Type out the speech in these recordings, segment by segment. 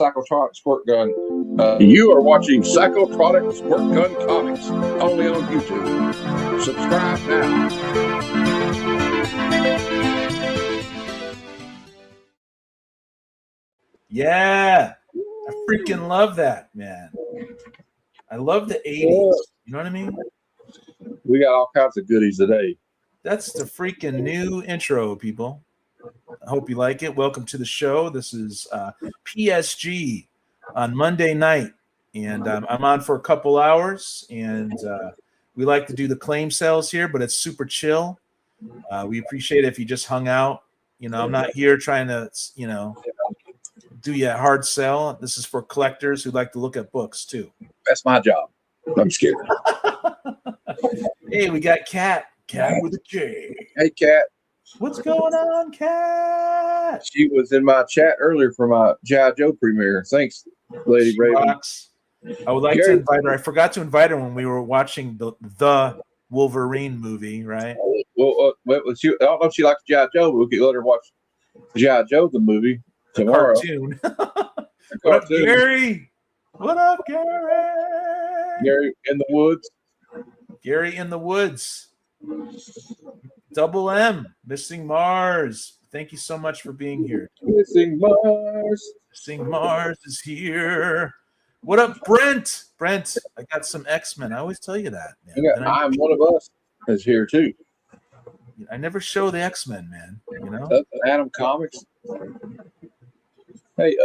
Psychotronic Squirt Gun. You are watching Psychotronic Squirt Gun Comics, only on YouTube. Subscribe now. Yeah, I freaking love that, man. I love the 80s. You know what I mean? We got all kinds of goodies today. That's the freaking new intro, people. I hope you like it. Welcome to the show. This is PSG on Monday night, and I'm on for a couple hours, and we like to do the claim sales here, but it's super chill. We appreciate it if you just hung out. You know, I'm not here trying to, do you a hard sell. This is for collectors who like to look at books too. That's my job. I'm scared. Hey, we got Kat with a K. Hey, Kat. What's going on, Kat? She was in my chat earlier for my G.I. Joe premiere. Thanks, Lady Raven. I would like to invite her. I forgot to invite her when we were watching the Wolverine movie, right? Well, I don't know if she likes G.I. Joe, but we could let her watch G.I. Joe, the movie, tomorrow. Cartoon. What up, Gary? What up, Gary? Gary in the woods. Gary in the woods. Double M, Missing Mars. Thank you so much for being here. Missing Mars. Missing Mars is here. What up, Brent? Brent, I got some X-Men. I always tell you that, man. I'm One of Us is here too. I never show the X-Men, man. You know? Adam Comics. Hey,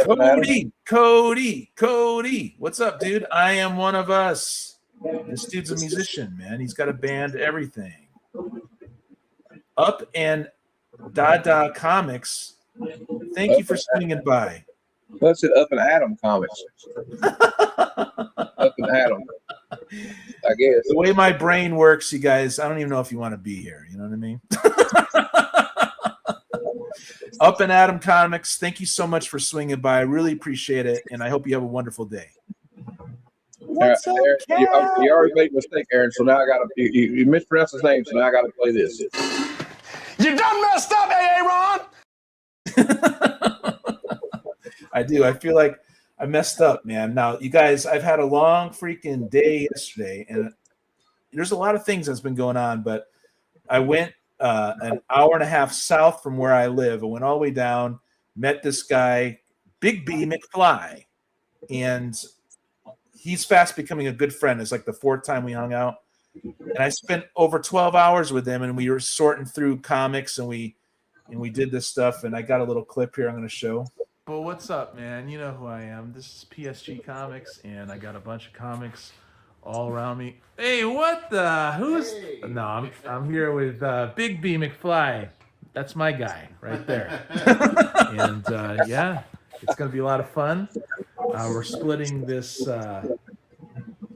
Cody. What's up, dude? I Am One of Us. This dude's a musician, man. He's got a band, everything. Up and Dada Comics. Thank you for swinging by. That's it. Up and Adam Comics. Up and Adam. I guess the way my brain works, you guys. I don't even know if you want to be here. You know what I mean? Up and Adam Comics. Thank you so much for swinging by. I really appreciate it, and I hope you have a wonderful day. What's up, Aaron, you already made a mistake, Aaron. So now I got to. You mispronounced his name, so now I got to play this. You done messed up, Aaron. I do. I feel like I messed up, man. Now, you guys, I've had a long freaking day yesterday, and there's a lot of things that's been going on, but I went an hour and a half south from where I live. I went all the way down, met this guy, Big B McFly, and he's fast becoming a good friend. It's like the fourth time we hung out. And I spent over 12 hours with him, and we were sorting through comics, and we did this stuff, and I got a little clip here I'm going to show. Well, what's up, man? You know who I am. This is PSG Comics, and I got a bunch of comics all around me. Hey, what the? Who's? Hey. No, I'm here with Big B McFly. That's my guy right there. And yeah, it's going to be a lot of fun. We're splitting this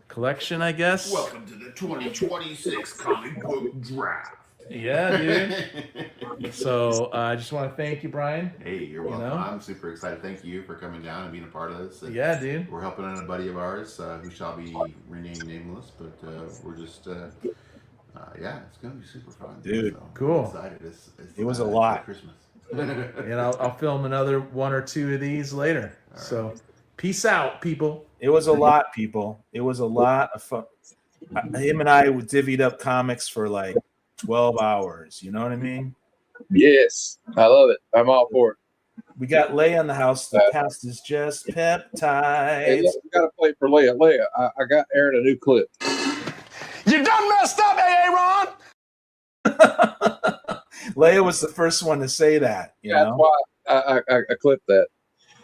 collection, I guess. Welcome to the 2026 comic book draft. Yeah, dude. So I just want to thank you, Brian. Hey, you're welcome. I'm super excited. Thank you for coming down and being a part of this. And yeah, dude. We're helping out a buddy of ours who shall be renamed nameless, but we're just, yeah, it's going to be super fun. Dude, so cool. I'm excited. It was a lot. Christmas. And I'll film another one or two of these later. Right. So peace out, people. It was a lot, people. It was a lot of fun. Him and I divvied up comics for like 12 hours. You know what I mean? Yes. I love it. I'm all for it. We got Leia in the house. The cast is just peptides. Hey, look, we got to play for Leia. Leia, I got Aaron a new clip. You done messed up, Aaron. Leia was the first one to say that. That's why I clipped that.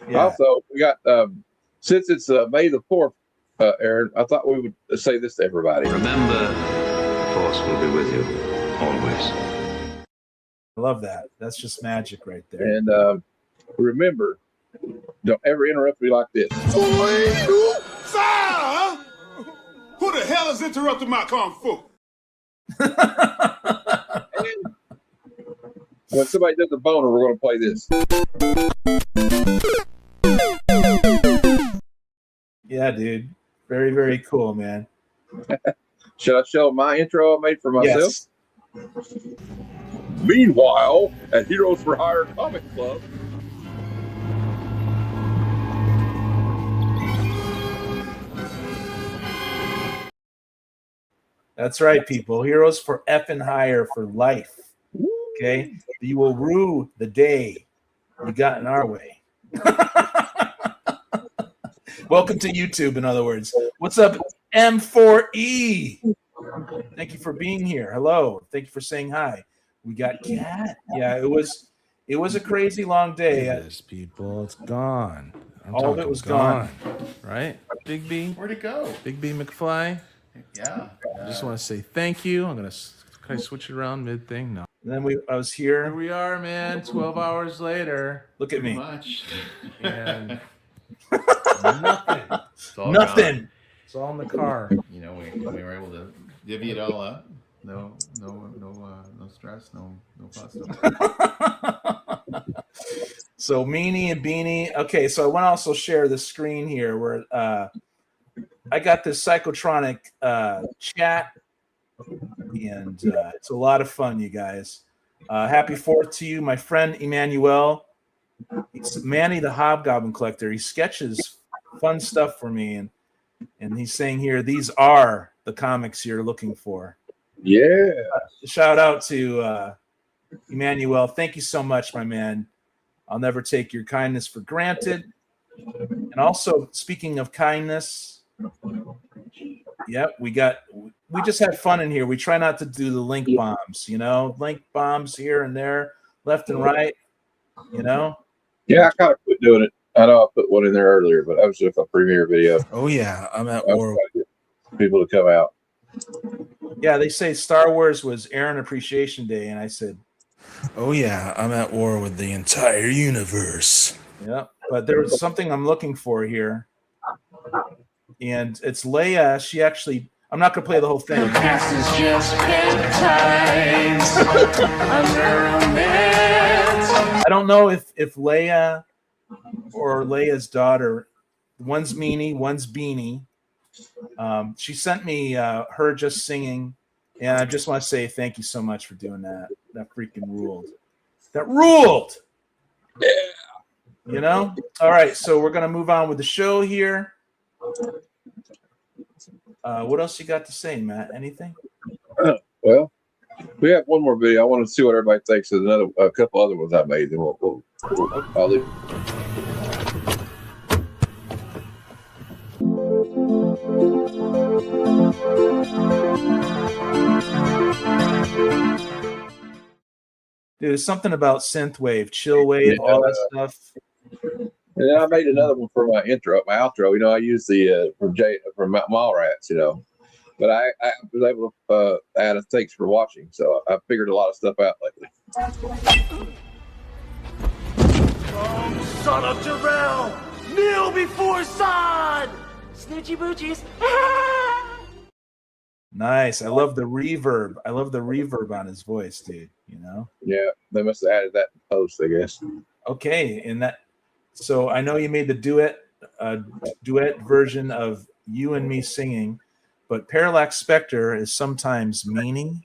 Yeah. Also, we got, since it's May the 4th, Aaron, I thought we would say this to everybody. Remember, the Force will be with you always. I love that. That's just magic right there. And remember, don't ever interrupt me like this. Fire! Who the hell is interrupting my kung fu? When somebody does a boner, we're going to play this. Yeah, dude. Very, very cool, man. Should I show my intro I made for myself? Yes. Meanwhile, at Heroes for Hire Comic Club. That's right, people. Heroes for effing hire for life. Okay, you will rue the day you got in our way. Welcome to YouTube, in other words. What's up, M4E? Thank you for being here. Hello. Thank you for saying hi. We got Cat. Yeah, it was a crazy long day. This people, it's gone. All of it was gone. Right? Big B. Where'd it go? Big B McFly. Yeah. I just want to say thank you. Can I switch it around mid thing? No. And then I was Here here. we are, man. 12 hours later. Look at Pretty me. much. And nothing. It's all Nothing. gone. It's all in the car. You know, we were able to divvy it all up. No stress, no fuss. So Meanie and Beanie. Okay, so I want to also share the screen here where I got this psychotronic chat, and it's a lot of fun, you guys. Happy 4th to you, my friend Emmanuel. It's Manny the Hobgoblin Collector. He sketches fun stuff for me, and he's saying here, these are the comics you're looking for. Yeah. Shout out to Emmanuel. Thank you so much, my man. I'll never take your kindness for granted. And also, speaking of kindness, yep, we just had fun in here. We try not to do the link bombs, link bombs here and there, left and right, Yeah, I kind of quit doing it. I know I put one in there earlier, but that was just a premiere video. Oh, yeah. I'm at I was war. trying to get people to come out. Yeah, they say Star Wars was Aaron Appreciation Day, and I said, Oh, yeah. I'm at war with the entire universe. yeah, but there was something I'm looking for here, and it's Leia. She actually, I'm not going to play the whole thing. I don't know if Leia or Leia's daughter, one's Meanie, one's Beanie. She sent me her just singing, and I just want to say thank you so much for doing that. That freaking ruled. That ruled. Yeah. All right, so we're gonna move on with the show here. What else you got to say, Matt? Anything? Well, we have one more video. I want to see what everybody thinks of a couple other ones I made. Then I'll leave. Dude, there's something about synthwave, chillwave, all that stuff. And then I made another one for my outro. I use the from Mallrats, but I was able to add a thanks for watching. So I figured a lot of stuff out lately. Oh, son of Jarrell! Kneel before Sod! Snoochie boochies. Nice. I love the reverb. I love the reverb on his voice, dude. Yeah, they must have added that in post, I guess. Okay, so I know you made the duet version of you and me singing, but Parallax Spectre is sometimes Meanie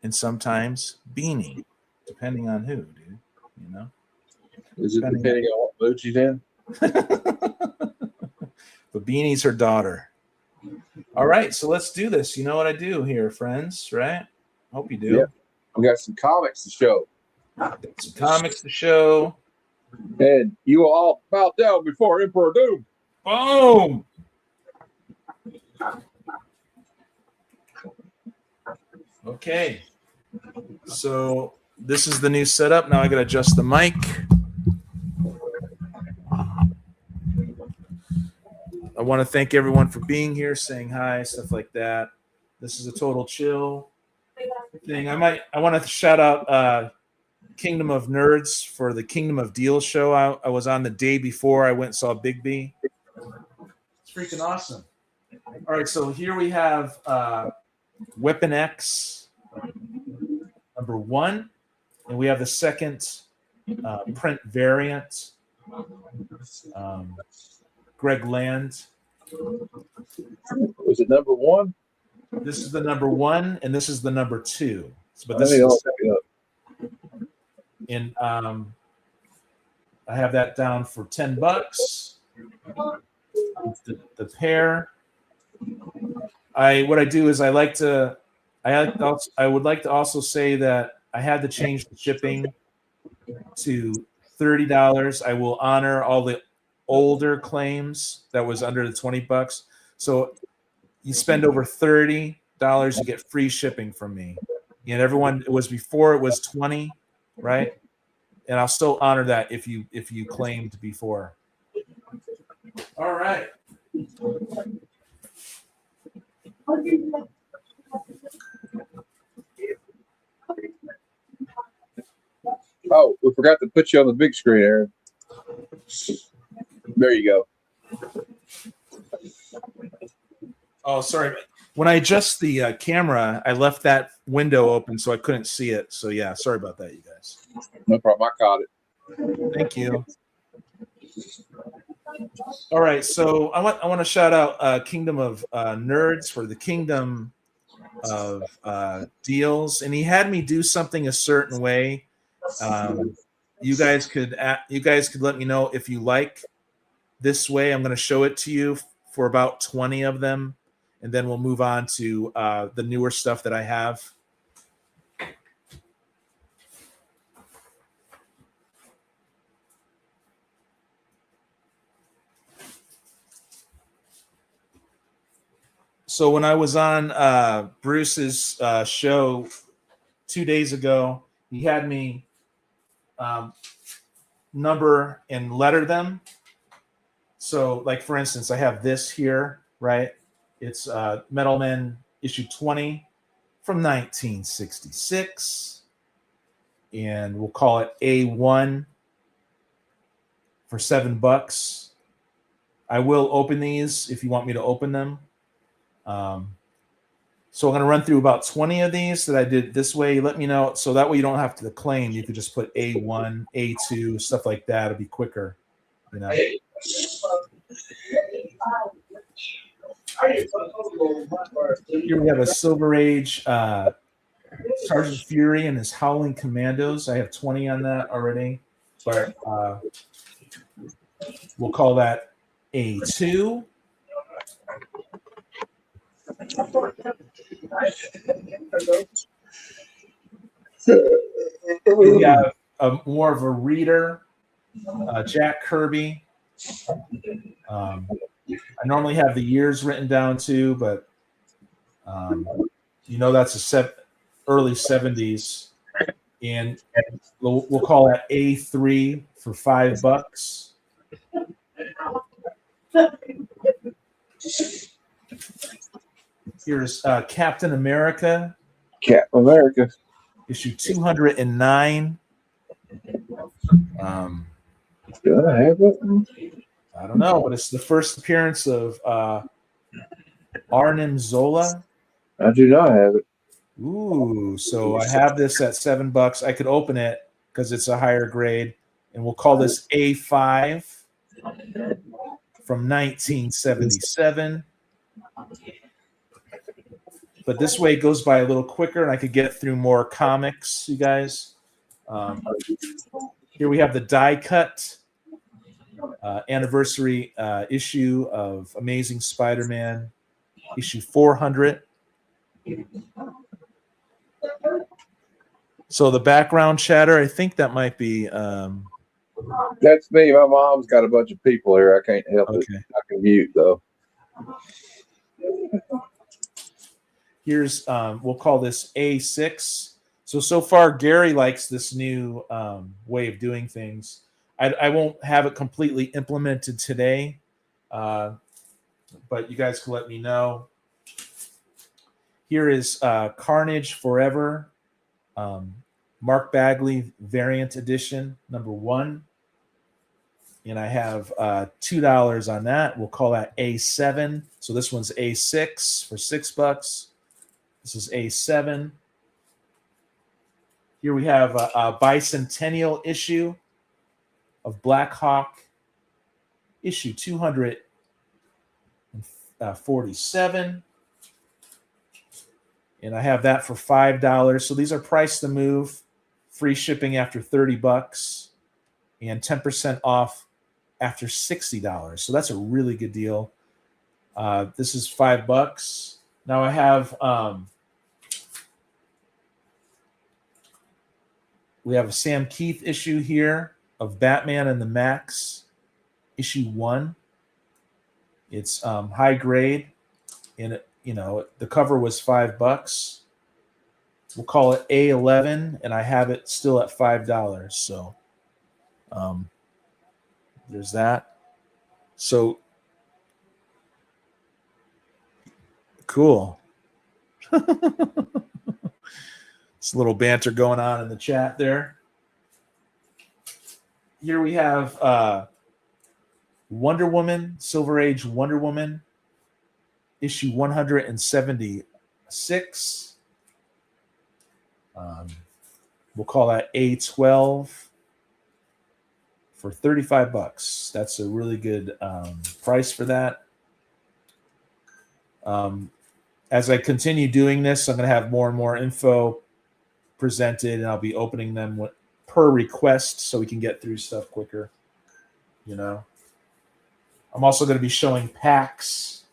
and sometimes Beanie, depending on who, dude. Is it depending on what mood she's in? But Beanie's her daughter. All right, so let's do this. You know what I do here, friends, right? Hope you do. Yeah. We got some comics to show. And you will all bow down before Emperor Doom. Boom! Okay. So this is the new setup. Now I got to adjust the mic. I want to thank everyone for being here, saying hi, stuff like that. This is a total chill thing. I want to shout out Kingdom of Nerds for the Kingdom of Deals show. I was on the day before. I went and saw Big B. It's freaking awesome. All right, so here we have Weapon X #1, and we have the second print variant. Greg Land. Was it #1? This is the #1, and this is the #2. But this and I have that down for $10. The pair. what I do is I would like to also say that I had to change the shipping to $30. I will honor all the older claims that was under the $20. So you spend over $30, you get free shipping from me. And everyone, it was before it was 20, right? And I'll still honor that if you claimed before. All right. Oh, we forgot to put you on the big screen, Aaron. There you go. Oh, sorry. When I adjust the camera, I left that window open so I couldn't see it. So yeah, sorry about that, you guys. No problem. I caught it. Thank you. All right, so I want to shout out Kingdom of Nerds for the Kingdom of deals, and he had me do something a certain way. You guys could let me know if you like this way. I'm going to show it to you for about 20 of them, and then we'll move on to the newer stuff that I have. So when I was on Bruce's show 2 days ago, he had me number and letter them. So, like for instance, I have this here, right? It's Metal Men issue 20 from 1966, and we'll call it A1 for $7. I will open these if you want me to open them. So I'm going to run through about 20 of these that I did this way. Let me know. So that way you don't have to claim. You could just put A1, A2, stuff like that. It'll be quicker. You know. Here we have a Silver Age Sergeant Fury and his Howling Commandos. I have 20 on that already. But we'll call that A2. We have more of a reader, Jack Kirby. I normally have the years written down too, but that's early 70s, and we'll call that A3 for $5. Here's Captain America. Captain America. Issue 209. Do I have it? I don't know, but it's the first appearance of Arnim Zola. I do not have it. Ooh, so I have this at $7. I could open it because it's a higher grade, and we'll call this A5 from 1977. But this way it goes by a little quicker, and I could get through more comics, you guys. Here we have the die cut anniversary issue of Amazing Spider-Man, issue 400. So the background chatter, I think that might be. That's me. My mom's got a bunch of people here. I can't help it. I can mute though. Here's we'll call this A6. So far Gary likes this new way of doing things. I won't have it completely implemented today, but you guys can let me know. Here is Carnage Forever, Mark Bagley variant edition number 1, and I have $2 on that. We'll call that A7. So this one's A6 for $6. This is A7. Here we have a bicentennial issue of Black Hawk, issue 247. And I have that for $5. So these are priced to move, free shipping after $30, and 10% off after $60. So that's a really good deal. This is $5. Now I have we have a Sam Keith issue here of Batman and the Max, issue 1. It's high grade, and it, the cover was $5. We'll call it A11, and I have it still at $5. So there's that. So cool. It's a little banter going on in the chat there. Here we have Wonder Woman, Silver Age Wonder Woman, issue 176. We'll call that A12 for $35. That's a really good price for that. As I continue doing this, I'm going to have more and more info presented, and I'll be opening them per request so we can get through stuff quicker. I'm also going to be showing packs.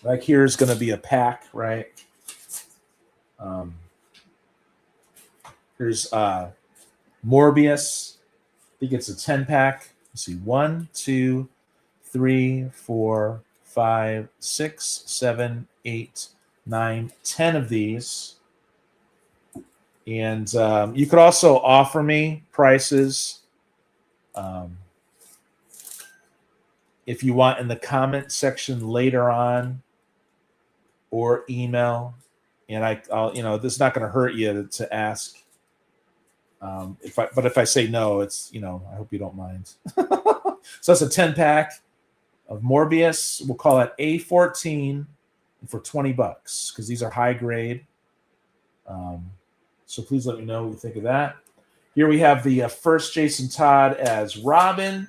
Like here's going to be a pack, right? Here's Morbius. I think it's a 10-pack. Let's see, 1, 2, 3, 4, 5, 6, 7, 8, 9, 10 of these. And you could also offer me prices if you want in the comment section later on, or email. And I'll this is not going to hurt you to ask. But if I say no, it's I hope you don't mind. So that's a 10-pack of Morbius. We'll call it A14 for $20 because these are high grade. So please let me know what you think of that. Here we have the first Jason Todd as Robin.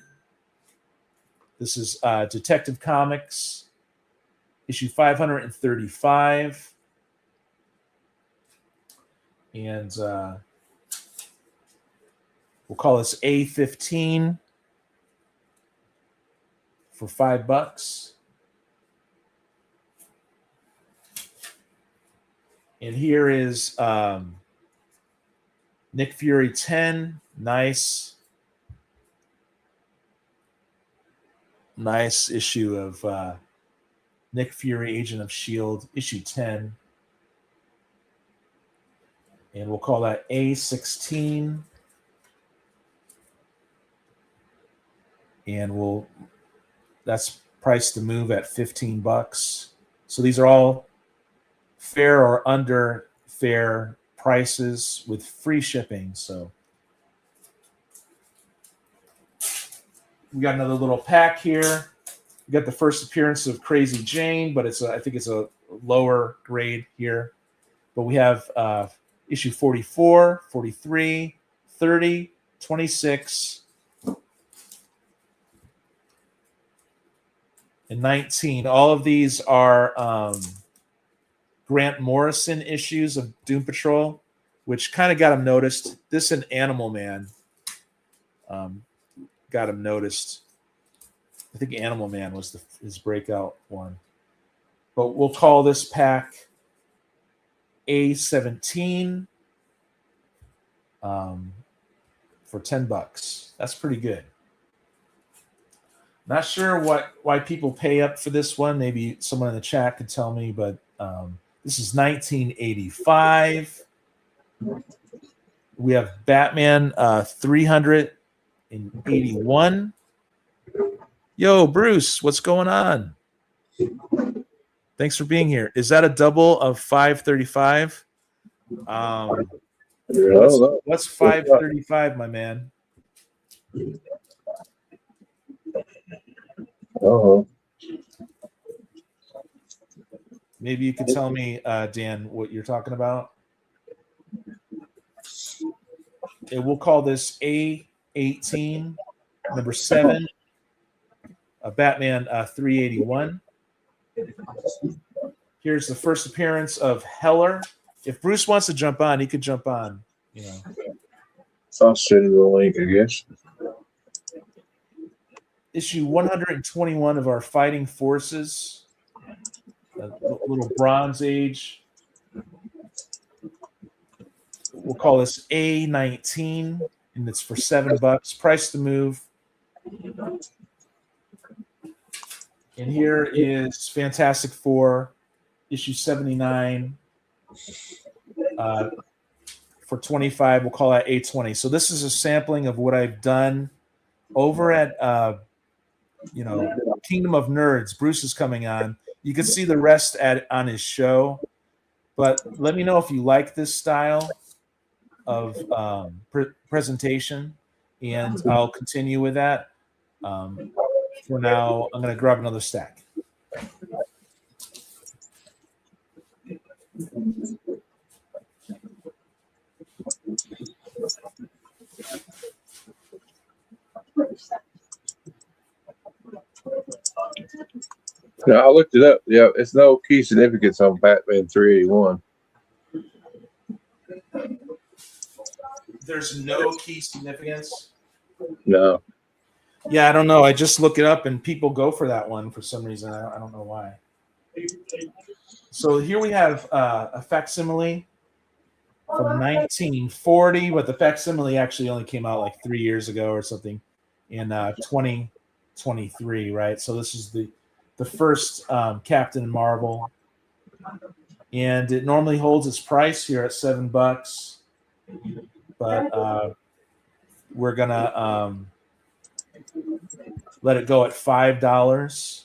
This is Detective Comics, issue 535. And we'll call this A15 for $5. And here is Nick Fury 10. Nice issue of Nick Fury, Agent of S.H.I.E.L.D., issue 10. And we'll call that A16. And that's priced to move at $15. So these are all fair or under fair prices with free shipping. So we got another little pack here. We got the first appearance of Crazy Jane, but I think it's a lower grade here. But we have issue 44, 43, 30, 26, and 19. All of these are Grant Morrison issues of Doom Patrol, which kind of got him noticed. This and Animal Man got him noticed. I think Animal Man was his breakout one. But we'll call this pack A17 for $10. That's pretty good. Not sure why people pay up for this one. Maybe someone in the chat could tell me, but this is 1985. We have Batman 381. Yo, Bruce, what's going on? Thanks for being here. Is that a double of 535? What's 535, my man? Maybe you could tell me, Dan, what you're talking about. And we'll call this A18, number 7, Batman 381. Here's the first appearance of Heller. If Bruce wants to jump on, he could jump on. So I'll send you the link, I guess. issue 121 of our Fighting Forces, a little Bronze Age. We'll call this A19, and it's for $7. Price to move. And here is Fantastic Four, issue 79, for $25. We'll call that A20. So this is a sampling of what I've done over at Kingdom of Nerds. Bruce is coming on. You can see the rest on his show. But let me know if you like this style of presentation, and I'll continue with that. For now, I'm going to grab another stack. No, I looked it up. Yeah, it's no key significance on Batman 381. There's no key significance. No. Yeah, I don't know. I just look it up, and people go for that one for some reason. I don't know why. So here we have a facsimile from 1940, but the facsimile actually only came out like 3 years ago or something in 2023, right? So this is the first Captain Marvel, and it normally holds its price here at $7, but we're gonna let it go at $5.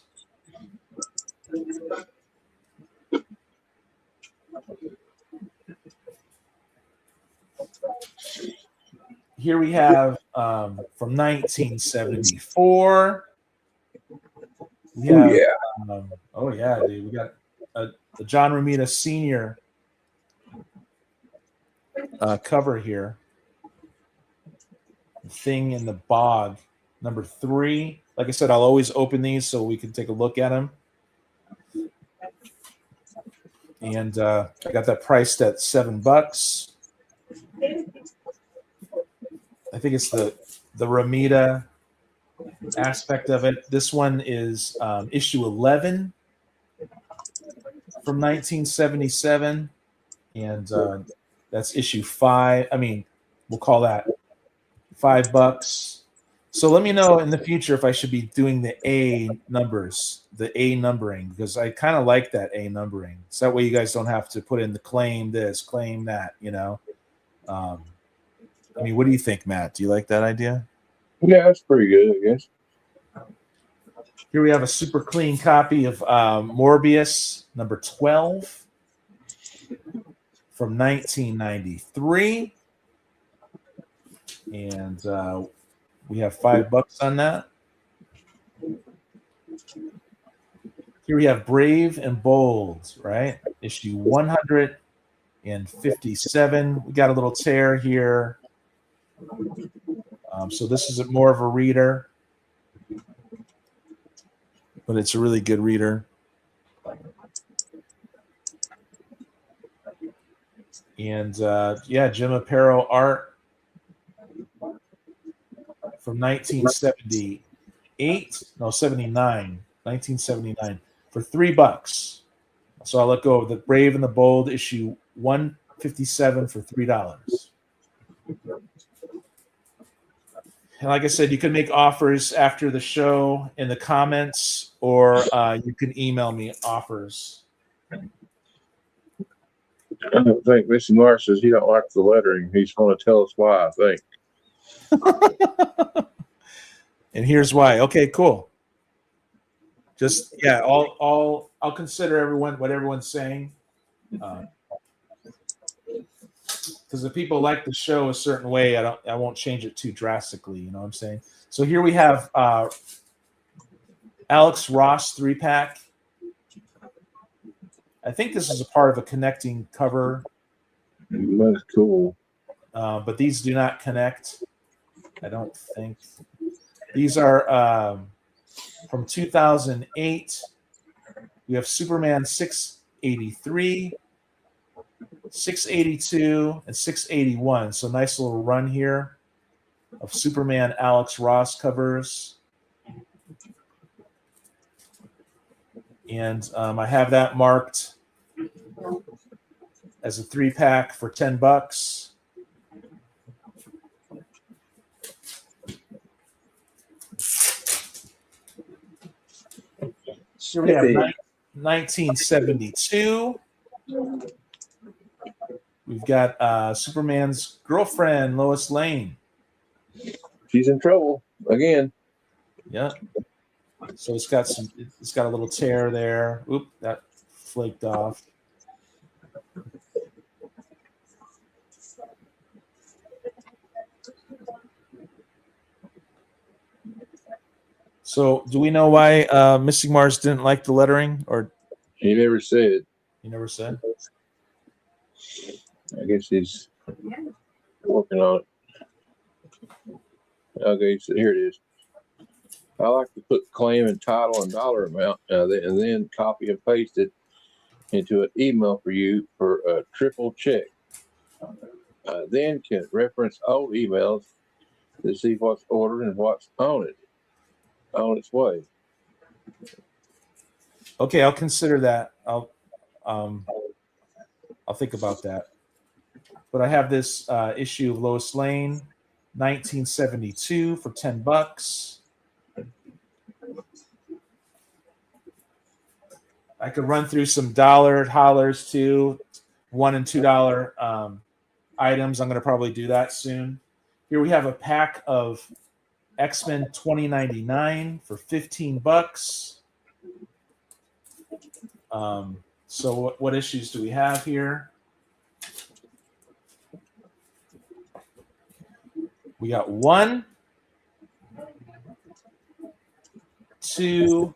Here we have from 1974. We have, dude. We got a John Romita Sr. Cover here. Thing in the Bog, number 3. Like I said, I'll always open these so we can take a look at them. And I got that priced at $7. I think it's the Romita aspect of it. This one is issue 11 from 1977, and that's issue 5. I mean, we'll call that $5. So let me know in the future if I should be doing the A numbers, the A numbering, because I kind of like that A numbering. So that way you guys don't have to put in the claim this, claim that, I mean, what do you think, Matt? Do you like that idea? Yeah, that's pretty good, I guess. Here we have a super clean copy of Morbius, number 12, from 1993. And we have $5 on that. Here we have Brave and Bold, right? Issue 157. We got a little tear here. So this is more of a reader, but it's a really good reader. And Jim Aparo art from 1979 for $3. So I'll let go of the Brave and the Bold issue 157 for $3. And like I said, you can make offers after the show in the comments, or you can email me offers. I don't think Missy Marr says he don't like the lettering. He's going to tell us why, I think. And here's why. Okay, cool. Just I'll consider what everyone's saying. Because if people like the show a certain way, I won't change it too drastically. You know what I'm saying? So here we have Alex Ross 3-pack. I think this is a part of a connecting cover. That's cool. But these do not connect. I don't think. These are from 2008. We have Superman 683, 682, and 681. So nice little run here of Superman Alex Ross covers. And I have that marked as a 3-pack for $10. Here we have 1972. We've got Superman's girlfriend, Lois Lane. She's in trouble again. Yeah. So it's got a little tear there. Oop, that flaked off. So do we know why Missing Mars didn't like the lettering, or He never said. he never said? I guess he's working on it. Okay, so here it is. I like to put claim and title and dollar amount, and then copy and paste it into an email for you for a triple check. Then can reference old emails to see what's ordered and what's on its way. Okay, I'll consider that. I'll think about that. But I have this issue of Lois Lane, 1972 for $10. I could run through some dollar hollers too, $1 and $2 items. I'm going to probably do that soon. Here we have a pack of X-Men 2099 for $15. So what issues do we have here? We got 1, 2,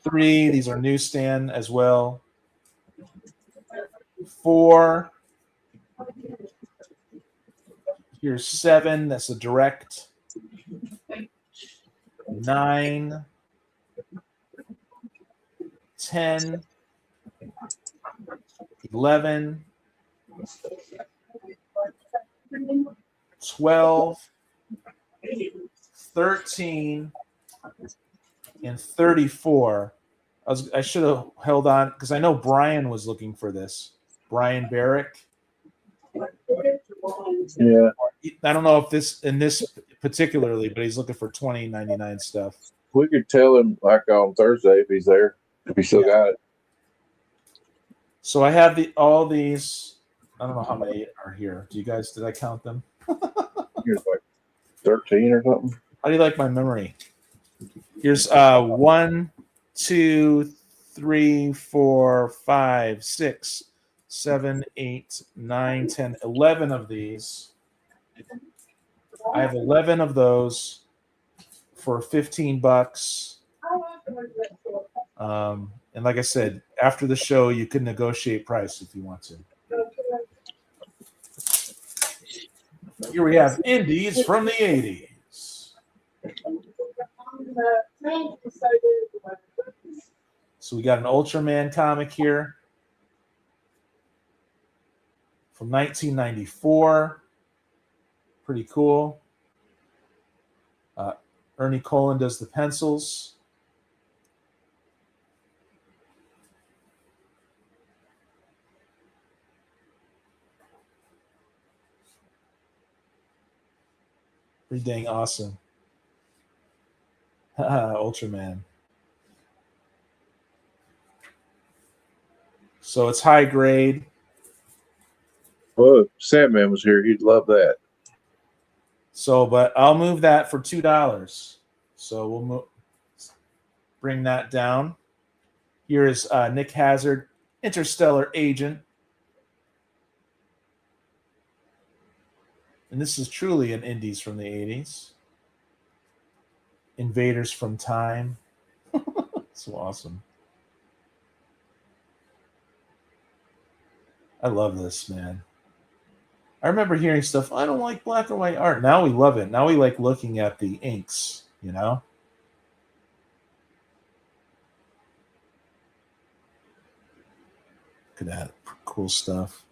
3. These are newsstand as well. 4. Here's 7. That's a direct. 9. 10. 11. 12. 13. And 34. I should have held on because I know Brian was looking for this. Brian Barrick. Yeah. I don't know if this particularly, but he's looking for 2099 stuff. We could tell him like on Thursday if he's there, if he still got it. So I have all these. I don't know how many are here. Did I count them? Here's like 13 or something. How do you like my memory? Here's 1, 2, 3, 4, 5, 6, 7, 8, 9, 10, 11 of these. I have 11 of those for $15. And like I said, after the show, you can negotiate price if you want to. Here we have indies from the 80s. So we got an Ultraman comic here from 1994. Pretty cool. Ernie Colin does the pencils. Pretty dang awesome. Ultraman. So it's high grade. Well, if Sandman was here, he'd love that. So, but I'll move that for $2. So we'll bring that down. Here is Nick Hazard, Interstellar Agent. And this is truly an indies from the 80s. Invaders from Time. So awesome. I love this, man. I remember hearing stuff, I don't like black and white art. Now we love it. Now we like looking at the inks, you know? Look at that. Cool stuff.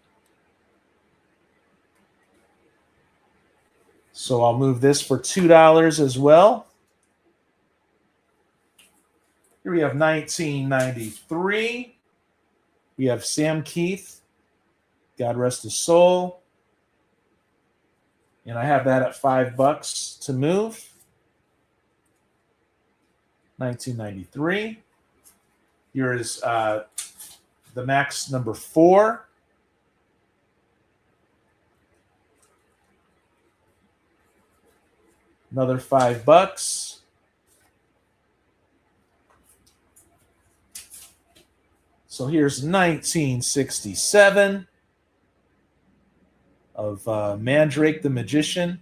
So I'll move this for $2 as well. Here we have 1993. We have Sam Keith, God rest his soul. And I have that at $5 to move. 1993. Here is the Max number 4. Another $5. So here's 1967 of Mandrake the Magician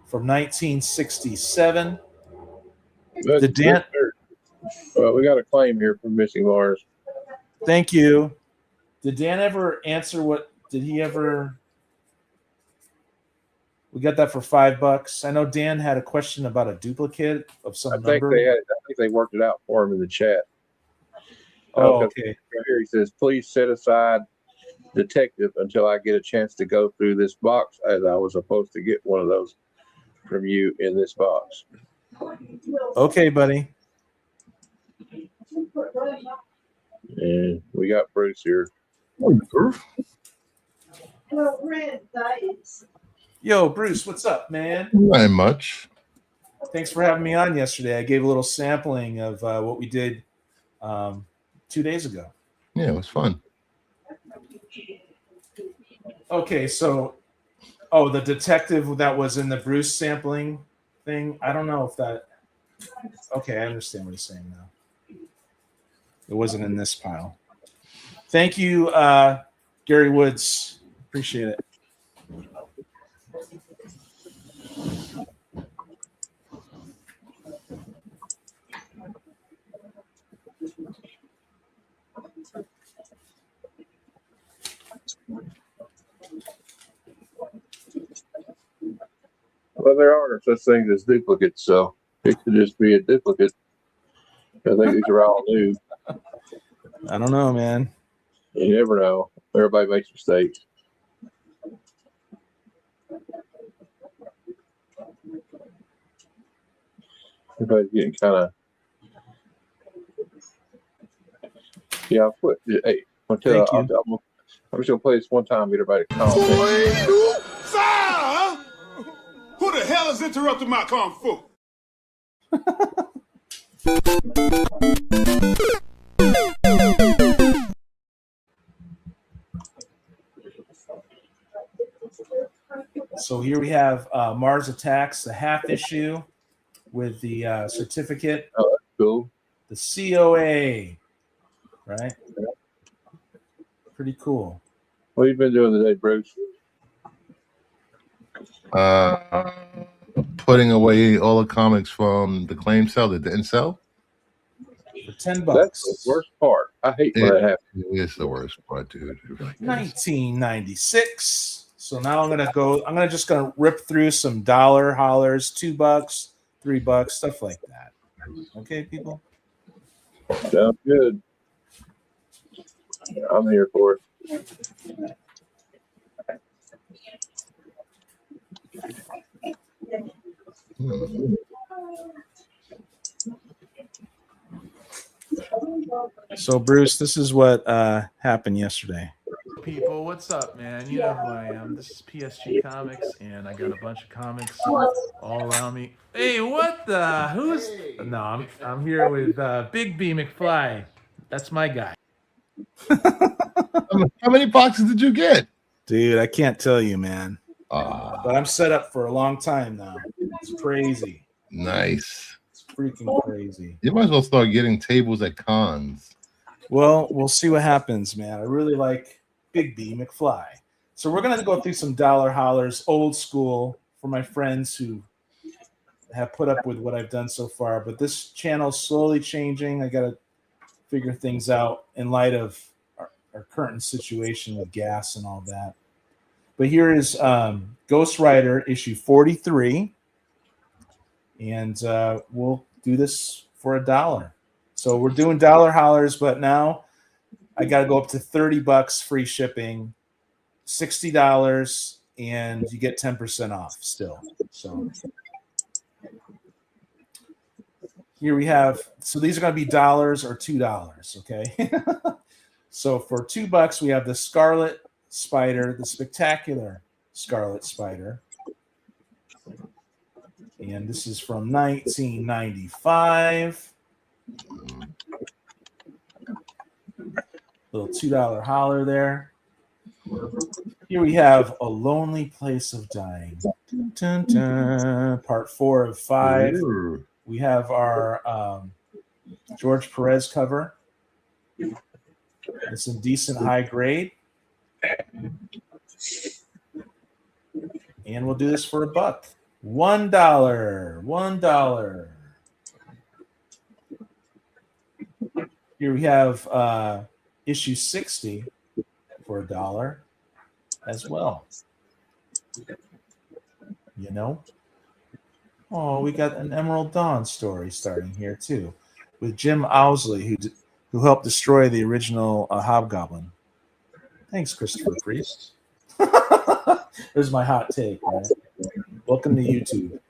from 1967. But, Dan- we got a claim here from Missing Mars. Thank you. Did Dan ever answer what? Did he ever? We got that for $5. I know Dan had a question about a duplicate of some I think number. I think they worked it out for him in the chat. Oh, okay. Right here he says, please set aside detective until I get a chance to go through this box, as I was supposed to get one of those from you in this box. Okay, buddy. And we got Bruce here. Yo, Bruce, what's up, man? Not much. Thanks for having me on yesterday. I gave a little sampling of what we did 2 days ago. Yeah, it was fun. Okay, so, the detective that was in the Bruce sampling thing, I don't know if that. Okay, I understand what he's saying now. It wasn't in this pile. Thank you, Gary Woods. Appreciate it. Well, there are such things as duplicates, so it could just be a duplicate. I think these are all new. I don't know, man. You never know. Everybody makes mistakes. Everybody's getting kind of. Yeah, I'll put. Hey, I'm just gonna play this one time. Get everybody to calm down. Sir! Who the hell is interrupting my kung fu? So here we have Mars Attacks, the half issue with the certificate. Oh, that's cool. The COA, right? Pretty cool. What have you been doing today, Bruce? Putting away all the comics from the claim sale that didn't sell. For $10. That's the worst part. I hate when that happens. It's the worst part, dude. It really is. 1996. So now I'm just gonna rip through some dollar hollers, $2, $3, stuff like that. Okay, people. Sounds good. I'm here for it. So Bruce, this is what happened yesterday. People, what's up, man? You know who I am. This is PSG Comics, and I got a bunch of comics all around me. Hey, what the? Who's? No, I'm here with Big B McFly. That's my guy. How many boxes did you get? Dude, I can't tell you, man. But I'm set up for a long time now. It's crazy. Nice. It's freaking crazy. You might as well start getting tables at cons. Well, we'll see what happens, man. I really like Big B McFly. So we're going to go through some dollar hollers, old school, for my friends who have put up with what I've done so far. But this channel's slowly changing. I got to figure things out in light of our current situation with gas and all that. But here is Ghost Rider issue 43. And we'll do this for $1. So we're doing dollar hollers, but now I got to go up to $30 free shipping, $60, and you get 10% off still. So Here we have, so these are going to be dollars or $2, okay? So for $2, we have the Scarlet Spider, the Spectacular Scarlet Spider. And this is from 1995. Little $2 holler there. Here we have A Lonely Place of Dying. Dun, dun, part 4 of 5. Ooh. We have our George Perez cover. It's a decent high grade. And we'll do this for $1. $1. Here we have issue 60 for $1 as well. You know? Oh, we got an Emerald Dawn story starting here too, with Jim Owsley, who helped destroy the original Hobgoblin. Thanks, Christopher Priest. There's my hot take, right? Welcome to YouTube.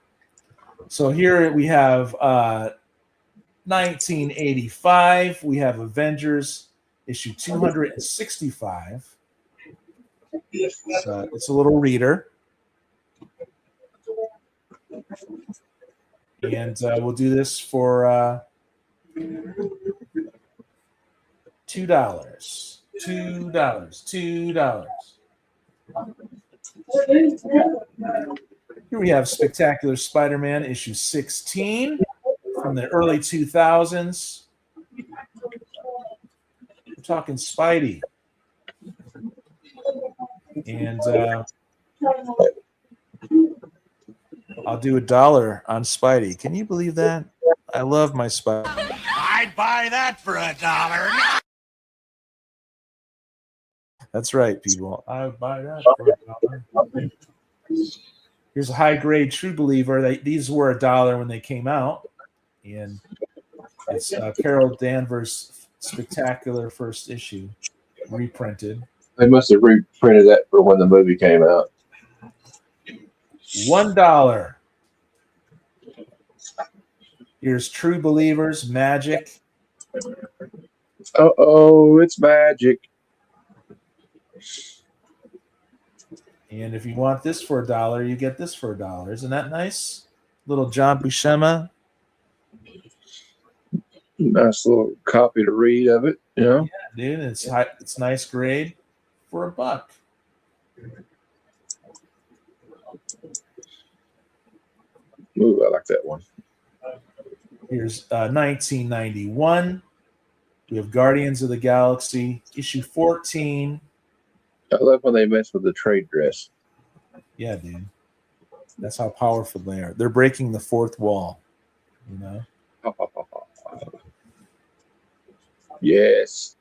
So here we have 1985. We have Avengers issue 265. So it's a little reader. And we'll do this for $2. $2. Here we have Spectacular Spider-Man issue 16 from the early 2000s. We're talking Spidey. And I'll do $1 on Spidey. Can you believe that? I love my Spidey. I'd buy that for $1. That's right, people. I would buy that for $1. Here's a high-grade True Believer. These were $1 when they came out. And it's Carol Danvers' Spectacular first issue, reprinted. They must have reprinted that for when the movie came out. $1. Here's True Believers, Magic. Uh-oh, it's magic. And if you want this for $1, you get this for $1. Isn't that nice? Little John Buscema. Nice little copy to read of it, you know? Yeah, dude, it's nice grade for $1. Ooh, I like that one. Here's 1991. We have Guardians of the Galaxy, issue 14. I love when they mess with the trade dress. Yeah, dude. That's how powerful they are. They're breaking the fourth wall, you know? Yes,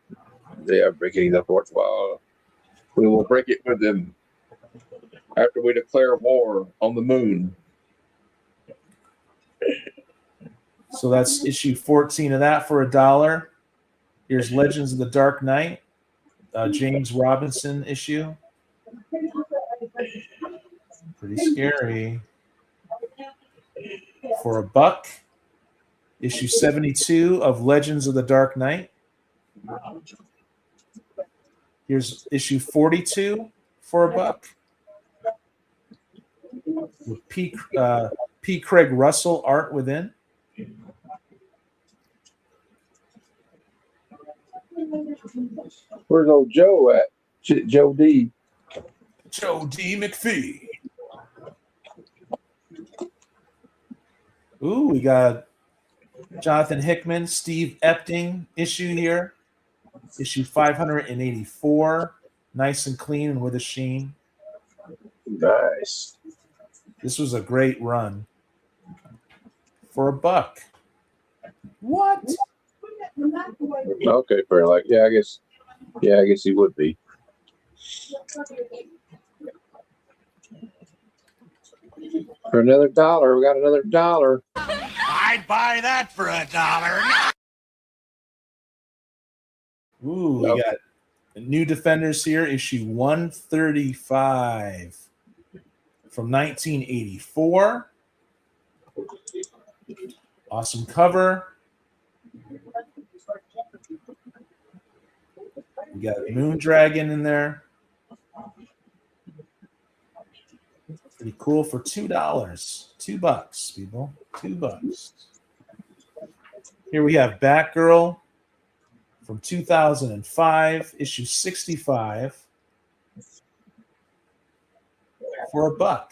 they are breaking the fourth wall. We will break it with them after we declare war on the moon. So that's issue 14 of that for $1. Here's Legends of the Dark Knight, James Robinson issue. Pretty scary. For $1. Issue 72 of Legends of the Dark Knight. Here's issue 42 for $1. With P. Craig Russell art within. Where's old Joe at? Joe D. Joe D. McPhee. Ooh, we got Jonathan Hickman, Steve Epting issue here. Issue 584. Nice and clean and with a sheen. Nice. This was a great run. For $1. What? Okay, fair. Like, yeah, I guess he would be. For another $1, we got another $1. I'd buy that for $1. Ooh, we got New Defenders here, issue 135 from 1984. Awesome cover. We got a Moon Dragon in there. Pretty cool for $2. $2, people. $2. Here we have Batgirl from 2005, issue 65, for $1.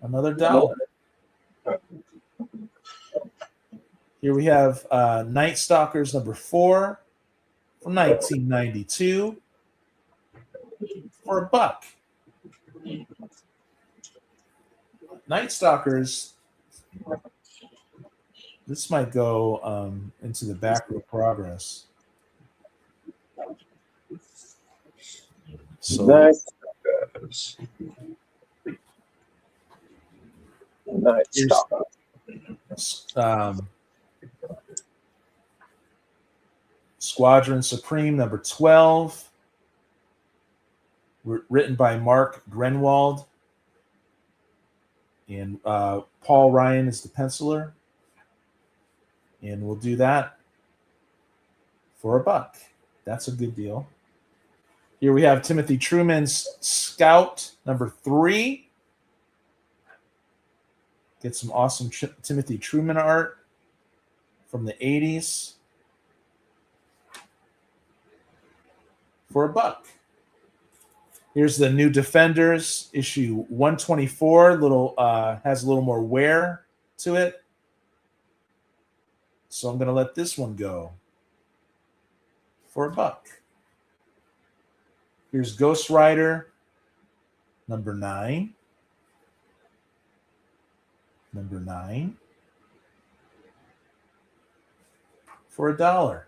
Another $1. Here we have Night Stalkers number 4 from 1992 for $1. Night Stalkers. This might go into the Backroom progress. So Night Stalker. Squadron Supreme number 12, written by Mark Grenwald, and Paul Ryan is the penciler. And we'll do that for $1. That's a good deal. Here we have Timothy Truman's Scout number 3. Get some awesome Timothy Truman art from the 80s for $1. Here's the New Defenders, issue 124. Has a little more wear to it. So I'm going to let this one go for $1. Here's Ghost Rider, number 9. Number 9 for $1.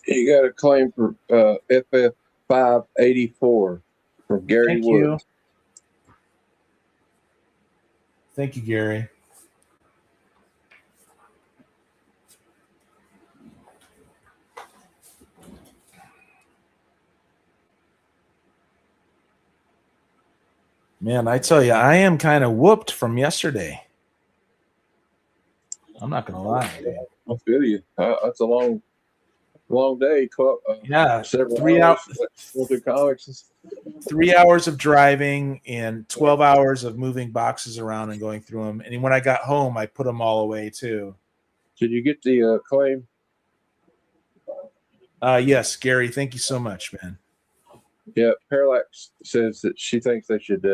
You got a claim for FF 584 from Gary Woods. Thank you, Gary. Man, I tell you, I am kind of whooped from yesterday. I'm not gonna lie. I feel you. That's a long day. Yeah, several 3 hours. Through comics. 3 hours of driving and 12 hours of moving boxes around and going through them. And when I got home, I put them all away too. Did you get the claim? Yes, Gary. Thank you so much, man. Yeah, Parallax says that she thinks they should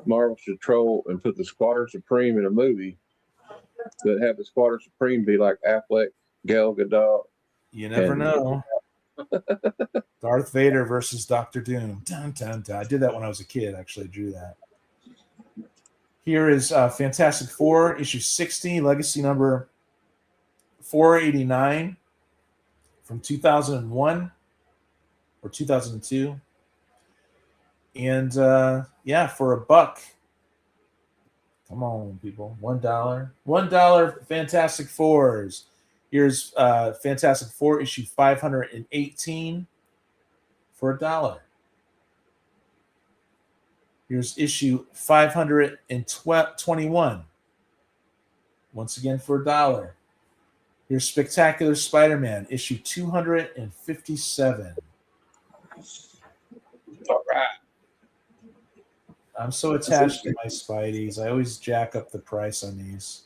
Marvel should troll and put the Squadron Supreme in a movie that have the Squadron Supreme be like Affleck, Gal Gadot. You never know. Darth Vader versus Doctor Doom. Dun, dun, dun. I did that when I was a kid. Actually, I drew that. Here is Fantastic Four, issue 60, legacy number 489 from 2001 or 2002. And yeah, for $1. Come on, people. $1. $1 Fantastic Fours. Here's Fantastic Four, issue 518 for $1. Here's issue 521. Once again for $1. Here's Spectacular Spider-Man, issue 257. All right. I'm so attached to my Spideys. I always jack up the price on these.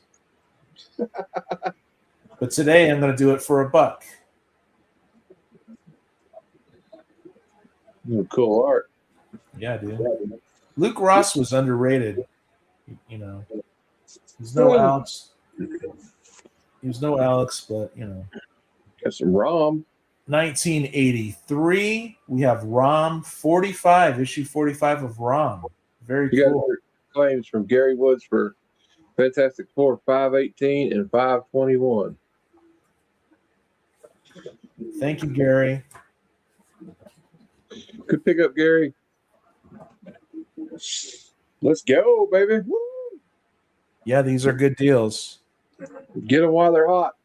But today I'm going to do it for $1. Cool art. Yeah, dude. Luke Ross was underrated. You know, he's no Alex. He was no Alex, but you know. Got some ROM. 1983. We have ROM 45, issue 45 of ROM. Very cool. Got claims from Gary Woods for Fantastic Four 518 and 521. Thank you, Gary. Good pick up, Gary. Let's go, baby. Woo! Yeah, these are good deals. Get them while they're hot.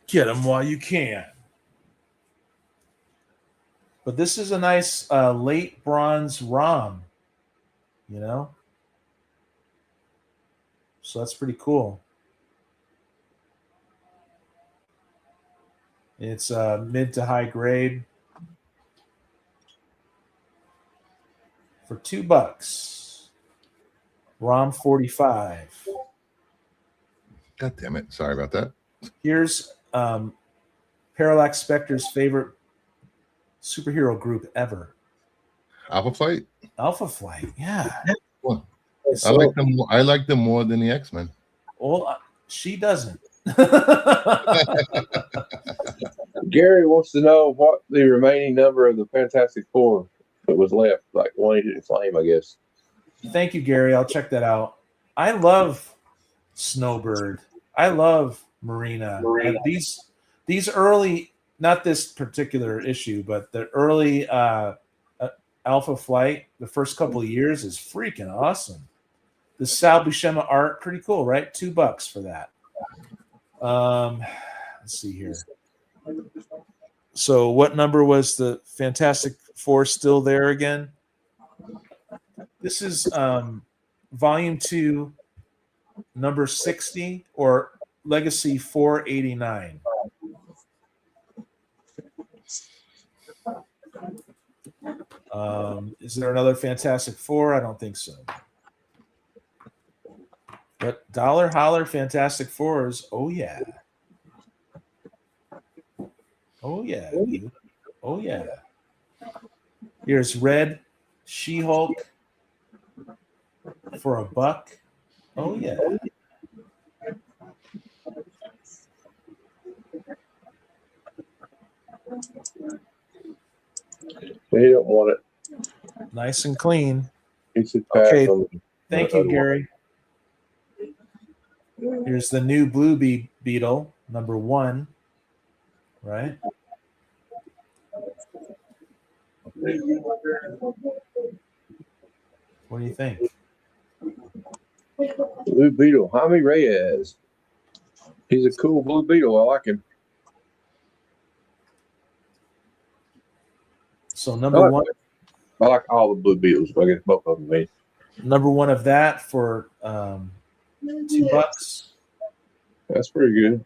Get them while you can. But this is a nice late bronze ROM, you know? So that's pretty cool. It's mid to high grade for $2. ROM 45. God damn it. Sorry about that. Here's Parallax Spectre's favorite superhero group ever. Alpha Flight? Alpha Flight, yeah. Well, So, I like them more than the X-Men. well, she doesn't. Gary wants to know what the remaining number of the Fantastic Four that was left. Like one he didn't claim, I guess. Thank you, Gary. I'll check that out. I love Snowbird. I love Marina. And these early, not this particular issue, but the early Alpha Flight, the first couple of years is freaking awesome. The Sal Buscema art, pretty cool, right? $2 for that. Let's see here. So what number was the Fantastic Four still there again? This is volume 2, number 60, or Legacy 489. Is there another Fantastic Four? I don't think so. But Dollar Holler Fantastic Fours, oh yeah. Oh yeah, dude. Oh yeah. Here's Red She-Hulk for $1. Oh yeah. He don't want it. Nice and clean. He said pass Okay. on Thank you, Gary. Here's the new Blue Beetle, number 1. Right? What do you think? Blue Beetle, Jaime Reyes. He's a cool Blue Beetle. I like him. So number 1. I like all the Blue Beetles. I guess both of them. Man. Number 1 of that for $2. That's pretty good.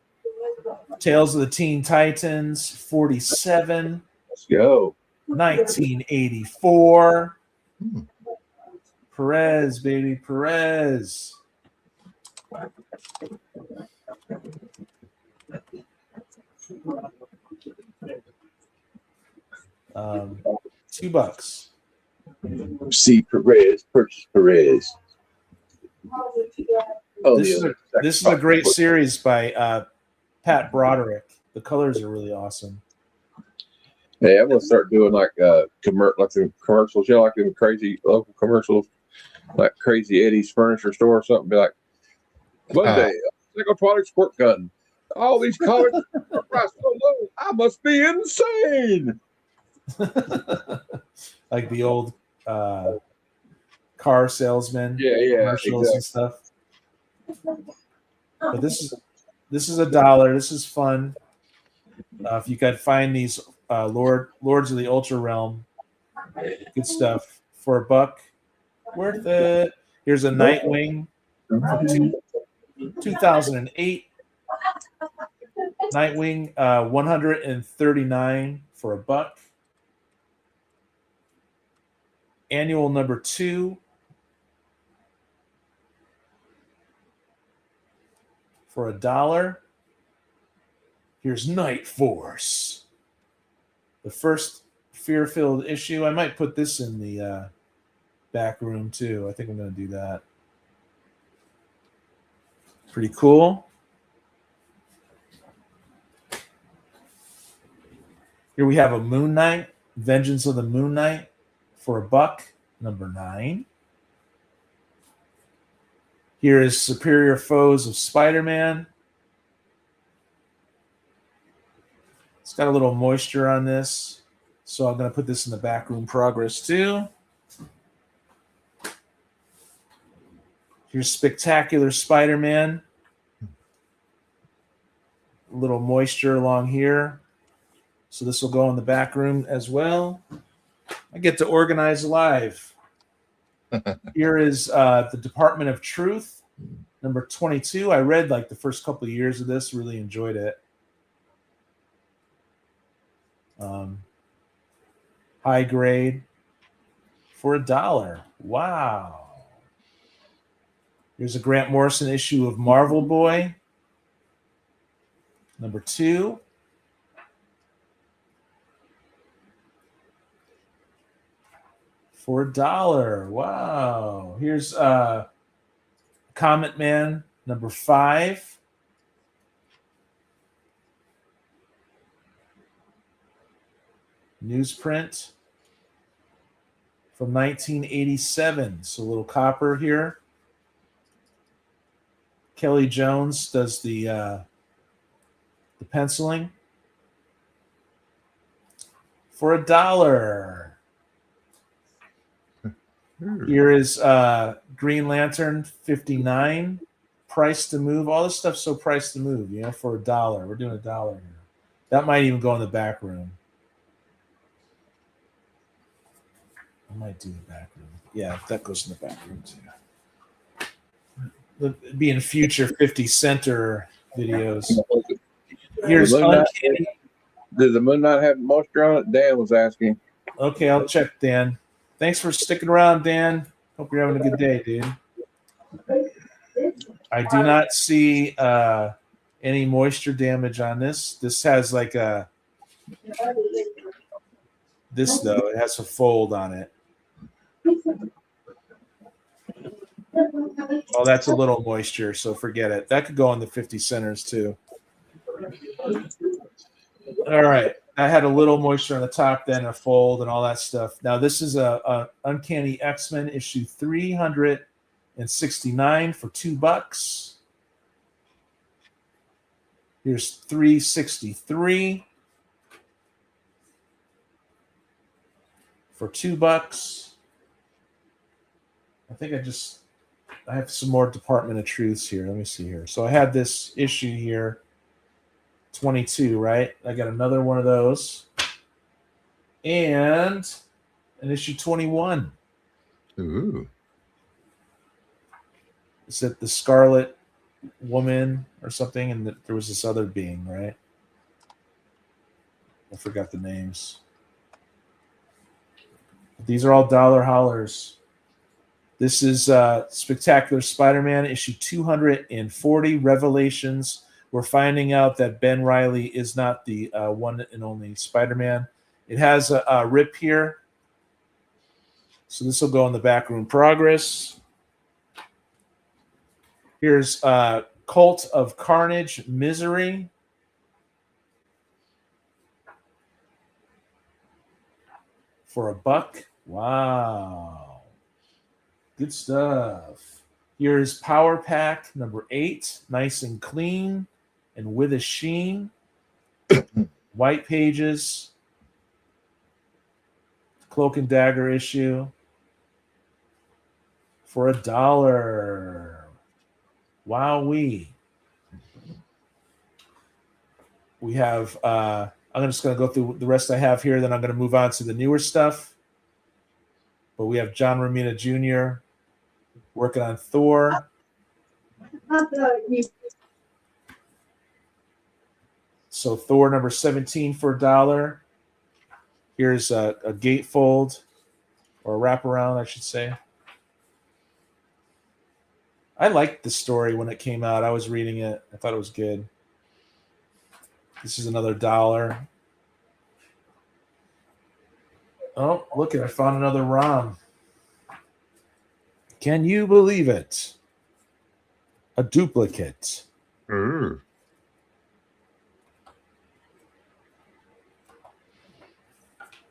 Tales of the Teen Titans, 47. Let's go. 1984. Perez, baby, Perez. $2. See Perez, purchase Perez. Oh, This is a great series by Pat Broderick. The colors are really awesome. Hey, I'm gonna start doing like the commercials. You know, like them crazy local commercials, like Crazy Eddie's Furniture Store or something. Be like, Monday, single twilight squirt gun. All these comics are priced so low. I must be insane. Like the old car salesman commercials and stuff. But this is $1. This is fun. If you could find these Lords of the Ultra Realm, good stuff for $1. Worth it. Here's a Nightwing from 2008. Nightwing 139 for $1. Annual number 2 for $1. Here's Night Force, the first fear-filled issue. I might put this in the back room too. I think I'm going to do that. Pretty cool. Here we have a Moon Knight, Vengeance of the Moon Knight for $1, number 9. Here is Superior Foes of Spider-Man. It's got a little moisture on this, so I'm going to put this in the backroom progress too. Here's Spectacular Spider-Man. A little moisture along here. So this will go in the back room as well. I get to organize live. Here is the Department of Truth, Number 22, I read like the first couple of years of this, really enjoyed it. High grade for $1. Wow. Here's a Grant Morrison issue of Marvel Boy. Number 2. For $1. Wow. Here's Comet Man, number 5. Newsprint from 1987. So a little copper here. Kelly Jones does the penciling for $1. Here is Green Lantern 59. Price to move. All this stuff's so price to move, you know, for $1. We're doing $1 here. That might even go in the back room. I might do the back room. Yeah, that goes in the back room too. It'd be in future 50 center videos. Here's Uncanny. Does the moon not have moisture on it? Dan was asking. Okay, I'll check, Dan. Thanks for sticking around, Dan. Hope you're having a good day, dude. I do not see any moisture damage on this. This has like a this though. It has a fold on it. Oh, that's a little moisture, so forget it. That could go on the 50 centers too. All right. I had a little moisture on the top, then a fold and all that stuff. Now, this is a Uncanny X-Men issue 369 for $2. Here's 363 for $2. I think I have some more Department of Truths here. Let me see here. So I had this issue here, 22, right? I got another one of those. And an issue 21. Ooh. Is it the Scarlet Woman or something? And there was this other being, right? I forgot the names. But these are all dollar hollers. This is Spectacular Spider-Man, issue 240, Revelations. We're finding out that Ben Reilly is not the one and only Spider-Man. It has a rip here. So this will go in the backroom progress. Here's Cult of Carnage, Misery. For $1. Wow. Good stuff. Here's Power Pack number 8, nice and clean and with a sheen. White pages. Cloak and Dagger issue for $1. Wowee. We have I'm just going to go through the rest I have here, then I'm going to move on to the newer stuff. But we have John Romita Jr. working on Thor. So Thor number 17 for $1. Here's a gatefold, or a wraparound, I should say. I liked the story when it came out. I was reading it. I thought it was good. This is another $1. Oh, look, I found another ROM. Can you believe it? A duplicate. Ooh.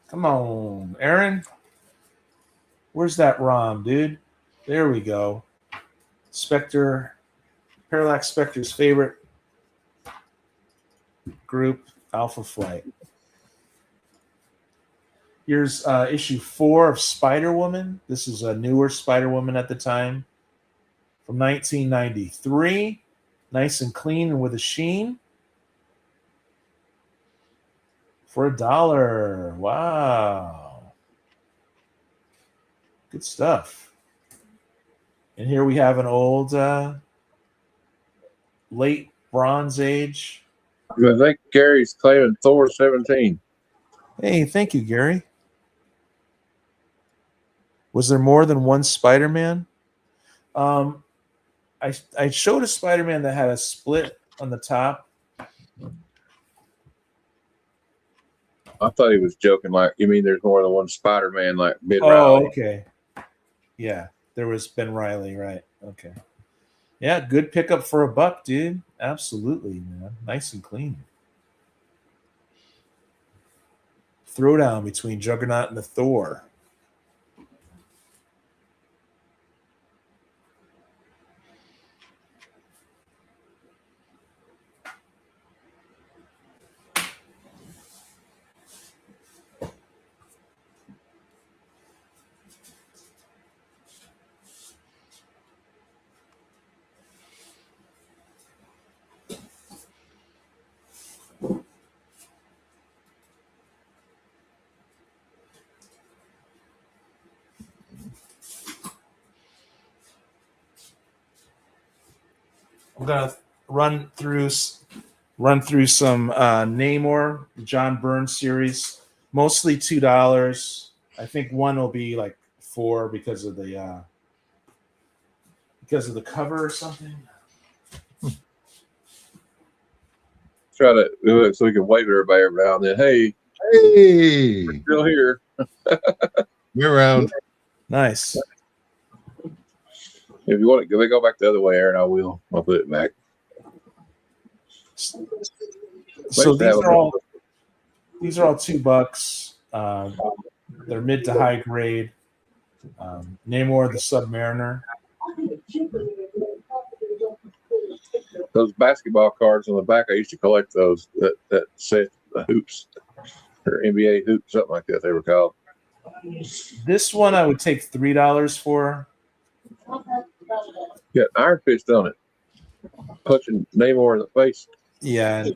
Come on, Aaron. Where's that ROM, dude? There we go. Spectre, Parallax Spectre's favorite group, Alpha Flight. Here's issue 4 of Spider-Woman. This is a newer Spider-Woman at the time. From 1993. Nice and clean and with a sheen. For $1. Wow. Good stuff. And here we have an old late Bronze Age. I think Gary's claiming Thor 17. Hey, thank you, Gary. Was there more than one Spider-Man? I showed a Spider-Man that had a split on the top. I thought he was joking. Like, you mean there's more than one Spider-Man? Like Ben Oh, Riley? okay. Yeah, there was Ben Riley, right? Okay. Yeah, good pickup for $1, dude. Absolutely, man. Nice and clean. Throwdown between Juggernaut and the Thor. I'm gonna run through some Namor, John Byrne series, mostly $2. I think one will be like $4 because of the cover or something. Try to do it so we can wave at everybody every now and then. Hey, Hey, still here. we're around. Nice. If you want to go back the other way, Aaron, I will. I'll put it back. So Nice to have these are all $2. They're mid to high grade. Namor the Submariner. Those basketball cards on the back, I used to collect those that said the hoops or NBA hoops, something like that they were called. This one I would take $3 for. Got Iron Fist on it, punching Namor in the face. Yeah,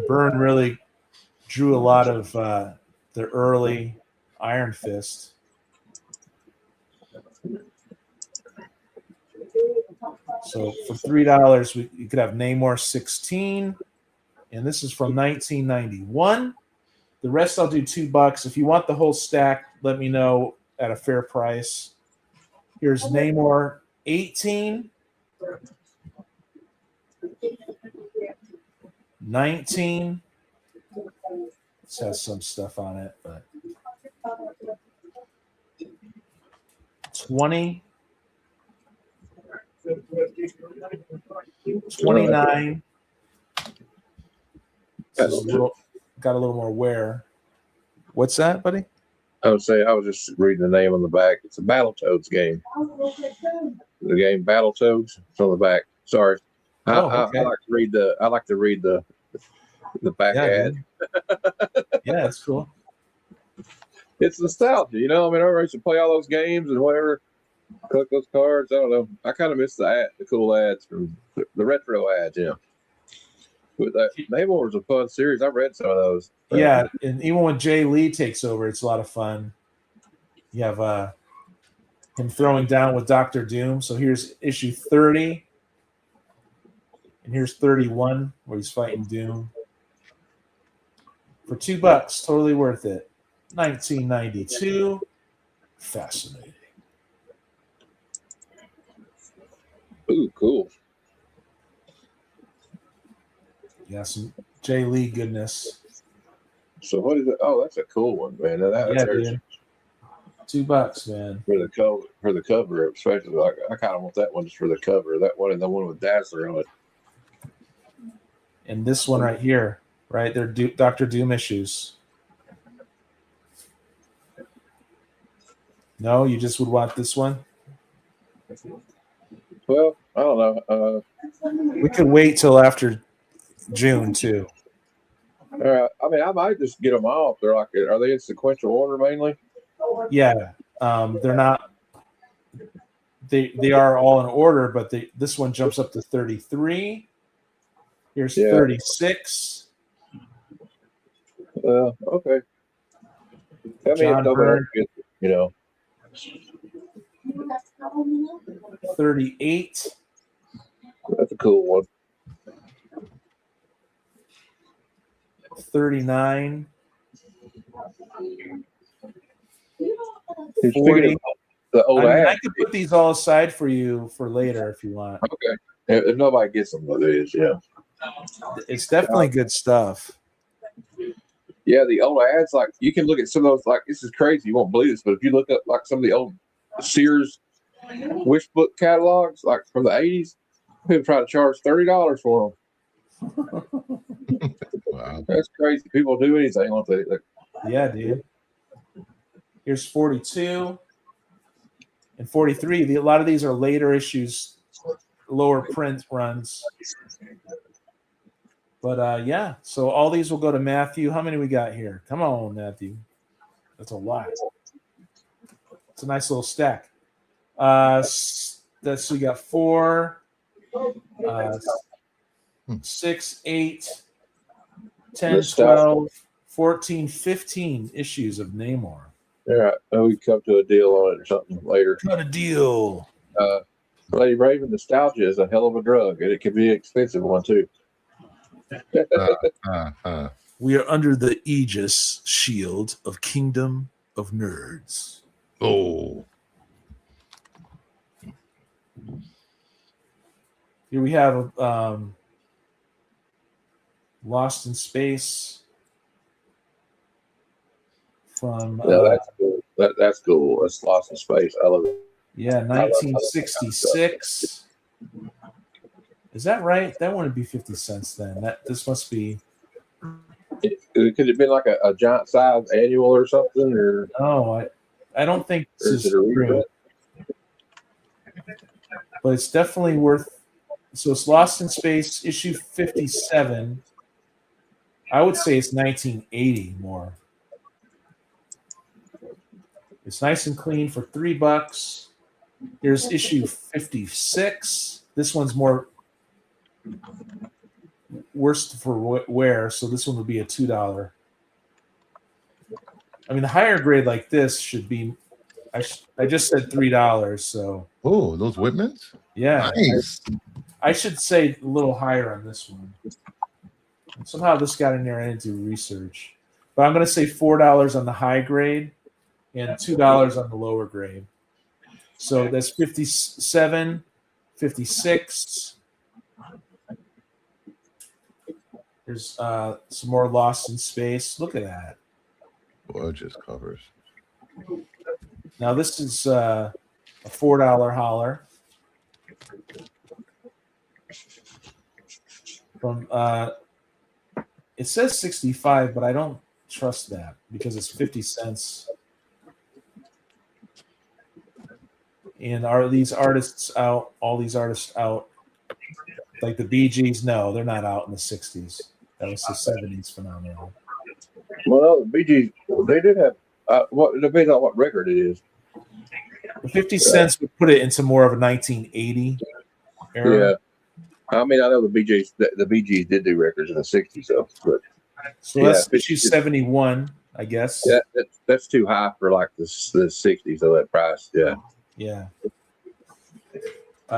Byrne really drew a lot of the early Iron Fist. So for $3, you could have Namor 16, and this is from 1991. The rest I'll do $2. If you want the whole stack, let me know at a fair price. Here's Namor 18, 19. This has some stuff on it, but 20, 29. This is got a little more wear. What's that, buddy? I would say I was just reading the name on the back. It's a Battletoads game. The game Battletoads. It's on the back. Sorry, I like to read the. I like to read the back ad. Yeah, it's cool. It's nostalgia, you know. I mean, I used to play all those games and whatever. Collect those cards. I don't know. I kind of miss the cool ads from the retro ads, you know. But Namor was a fun series. I read some of those. Yeah, and even when Jay Lee takes over, it's a lot of fun. You have him throwing down with Dr. Doom. So here's issue 30, and here's 31 where he's fighting Doom. For $2, totally worth it. 1992. Fascinating. Ooh, cool. Yeah, some Jay Lee goodness. So what is it? Oh, that's a cool one, man. Yeah, dude. $2, man. For the cover, especially. I kind of want that one just for the cover. That one and the one with Dazzler on it. And this one right here, right? They're Dr. Doom issues. No, you just would want this one? Well, I don't know. We could wait till after June too. I mean, I might just get them off. Are they in sequential order mainly? Yeah, they're not. They are all in order, but this one jumps up to 33. Here's 36. Okay. I John mean, Byrne, you know. 38. That's a cool one. 39. Speaking 40. of the old I ads, could put these all aside for you for later if you want. okay. If nobody gets them, it is, yeah. It's definitely good stuff. Yeah, the old ads, like you can look at some of those, like this is crazy, you won't believe this, but if you look at like some of the old Sears wish book catalogs, like from the 80s, people try to charge $30 for them. Wow. That's crazy. People do anything once they Yeah, dude. Here's 42 and 43. A lot of these are later issues, lower print runs. But yeah, so all these will go to Matthew. How many we got here? Come on, Matthew. That's a lot. It's a nice little stack. We got 4, 6, 8, 10, 12, 14, 15 issues of Namor. Yeah, we come to a deal on it or something later. Got a deal. Lady Raven, nostalgia is a hell of a drug, and it can be an expensive one too. We are under the aegis shield of Kingdom of Nerds. Oh. Here we have Lost in Space from that's cool. That's cool. That's Lost in Space. I love it. Yeah, 1966. Is that right? That wouldn't be 50 cents then. This must be. It could have been like a giant size annual or something, or no, I don't think this is a true. But it's definitely worth. So it's Lost in Space, issue 57. I would say it's 1980 more. It's nice and clean for $3. Here's issue 56. This one's more worst for wear, so this one would be a $2. I mean, the higher grade like this should be. I just said $3, so. Oh, those Whitmans? Yeah. Nice. I should say a little higher on this one. Somehow this got in there. I didn't do research, but I'm going to say $4 on the high grade and $2 on the lower grade. So that's 57, 56. There's some more Lost in Space. Look at that. Gorgeous covers. Now this is a $4 holler from. It says 65, but I don't trust that because it's 50 cents. And are these artists out? All these artists out? Like the Bee Gees? No, they're not out in the 60s. That was the 70s phenomenon. Well, the Bee Gees, they did have. What depends on what record it is. The 50 cents would put it into more of a 1980 era. Yeah, I mean, I know the Bee Gees. The Bee Gees did do records in the 60s, so. That's issue 71, I guess. Yeah, that's too high for like the 60s. So that price, yeah. Yeah.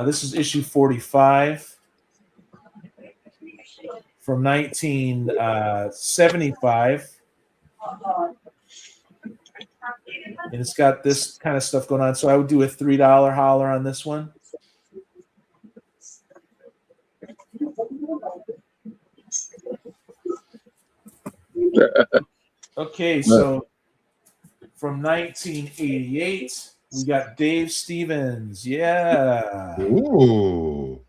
This is issue 45 from 1975. And it's got this kind of stuff going on. So I would do a $3 holler on this one. Okay, so from 1988, we got Dave Stevens. Yeah. Ooh.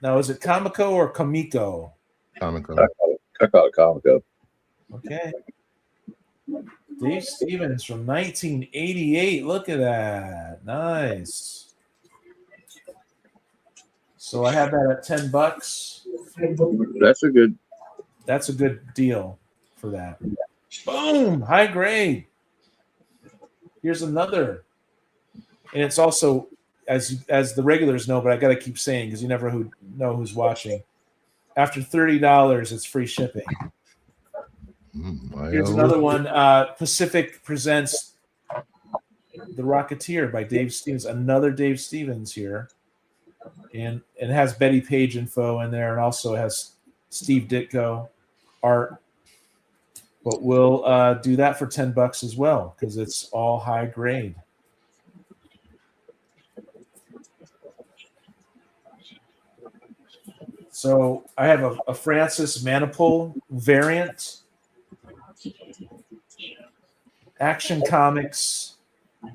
Now, is it Comico or Comico? Comico. I call it Comico. Okay. Dave Stevens from 1988. Look at that. Nice. So I have that at $10. That's a good deal for that. Boom, high grade. Here's another. And it's also, as the regulars know, but I got to keep saying because you never know who's watching. After $30, it's free shipping. Here's another one. Pacific presents The Rocketeer by Dave Stevens. Another Dave Stevens here. and it has Betty Page info in there, and also has Steve Ditko art. But we'll do that for $10 as well because it's all high grade. So I have a Francis Manipul variant, Action Comics,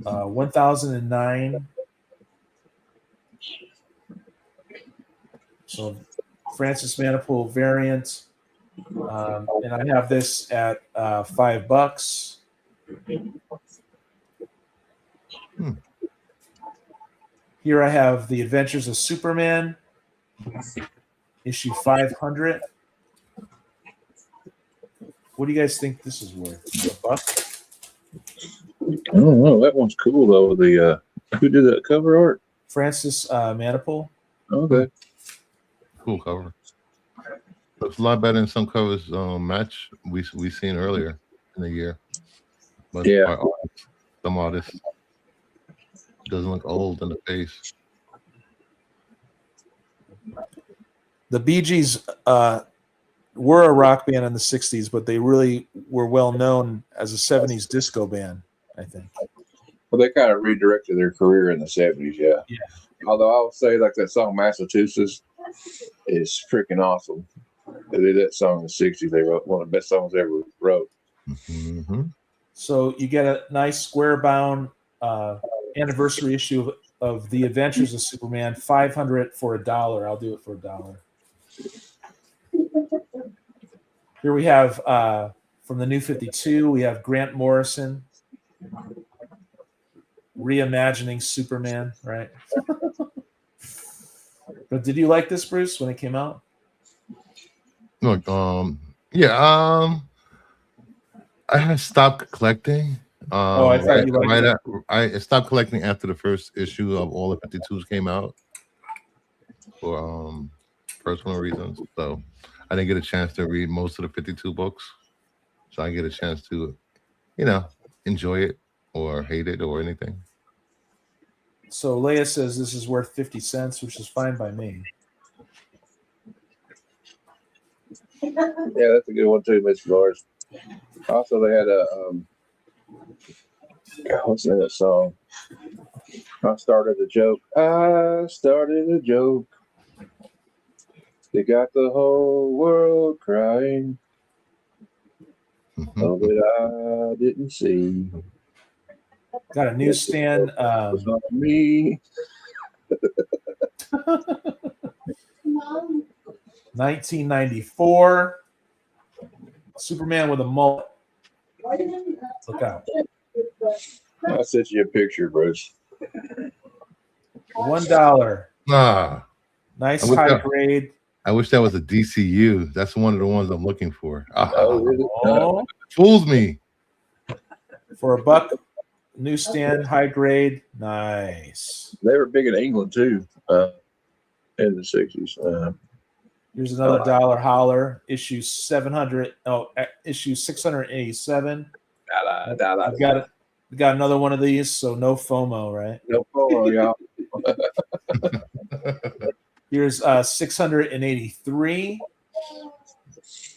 1009. So Francis Manipul variant, and I have this at $5. Here I have The Adventures of Superman, issue 500. What do you guys think this is worth? $1? I don't know. That one's cool though. The who did that cover art? Francis Manipul. Okay. Cool cover. Looks a lot better than some covers match we seen earlier in the year. But Yeah. Some artists doesn't look old in the face. The Bee Gees were a rock band in the 60s, but they really were well known as a 70s disco band, I think. Well, they kind of redirected their career in the 70s, yeah. Although I would say like that song Massachusetts is freaking awesome. They did that song in the 60s. They wrote one of the best songs they ever wrote. Mm-hmm. So you get a nice square bound anniversary issue of The Adventures of Superman, 500 for $1. I'll do it for $1. Here we have from the New 52, we have Grant Morrison reimagining Superman, right? But did you like this, Bruce, when it came out? Look, I had stopped collecting. I thought you liked it. I stopped collecting after the first issue of all the 52s came out for personal reasons. So I didn't get a chance to read most of the 52 books. So I get a chance to, enjoy it or hate it or anything. So Leia says this is worth 50 cents, which is fine by me. Yeah, that's a good one too, Mr. Lars. Also, they had a what's the name of that song? I started a joke. They got the whole world crying. Oh, that I didn't see. Got a newsstand. Was on me. 1994. Superman with a mullet. Look out. I sent you a picture, Bruce. $1. Nice high grade. I wish that was a DCU. That's one of the ones I'm looking for. Really? Oh, Fools me. for $1, newsstand, high grade. Nice. They were big in England too, in the 60s. Here's another $1 holler. Issue 700. Oh, issue 687. I've got it. We got another one of these, so no FOMO, right? No FOMO, y'all. Here's 683.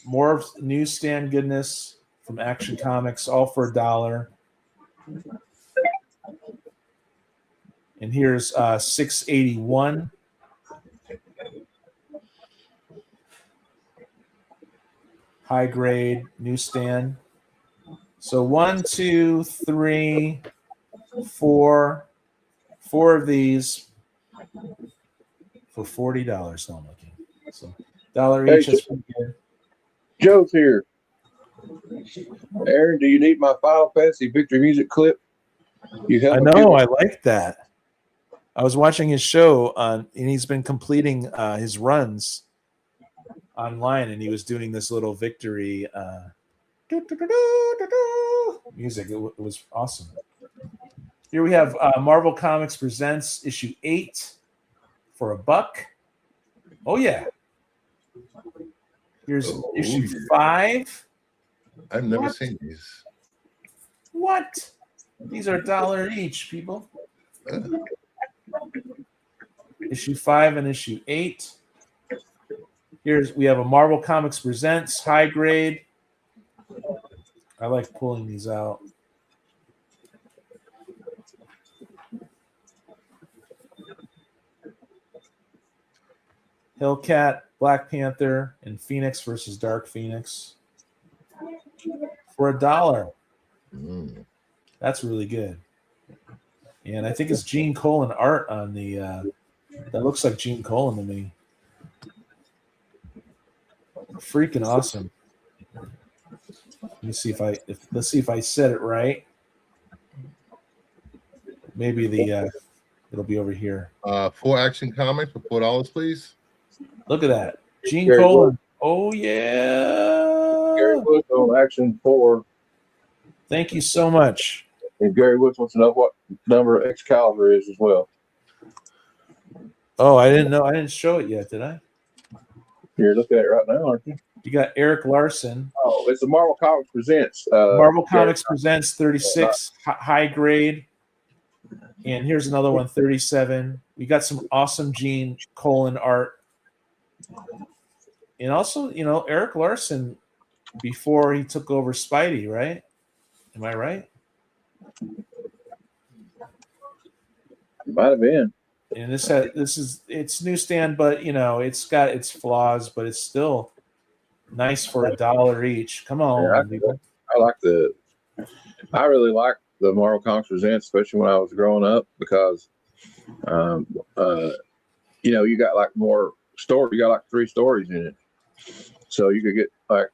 More newsstand goodness from Action Comics, all for $1. And here's 681. High grade newsstand. So 1, 2, 3, 4 of these for $40. So I'm looking. So $1 each. That's pretty good. Joe's here. Aaron, do you need my Final Fantasy Victory Music clip? I know. I like that. I was watching his show and he's been completing his runs online, and he was doing this little victory music. It was awesome. Here we have Marvel Comics Presents issue 8 for $1. Oh yeah. Here's issue 5. I've never seen these. What? These are $1 each, people. issue 5 and issue 8. We have a Marvel Comics Presents high grade. I like pulling these out. Hellcat, Black Panther, and Phoenix versus Dark Phoenix for $1. That's really good. And I think it's Gene Colan art on the. That looks like Gene Colan to me. Freaking awesome. Let me see let's see if I said it right. Maybe it'll be over here. 4 Action Comics for $4, please. Look at that. Gene Gary Colan. Wood. Oh yeah. Gary Wood on Action 4. Thank you so much. And Gary Woods wants to know what number Excalibur is as well. Oh, I didn't know. I didn't show it yet, did I? You're looking at it right now, aren't you? You got Eric Larson. Oh, it's the Marvel Comics Presents. Marvel Comics Presents 36 high grade. And here's another one, 37. We got some awesome Gene Colan art. And also, Eric Larson before he took over Spidey, right? Am I right? Might have been. And it's newsstand, but it's got its flaws, but it's still nice for $1 each. Come on, I really like the Marvel Comics Presents, especially when I was growing up, because you got like more story. You got like 3 stories in it, so you could get like.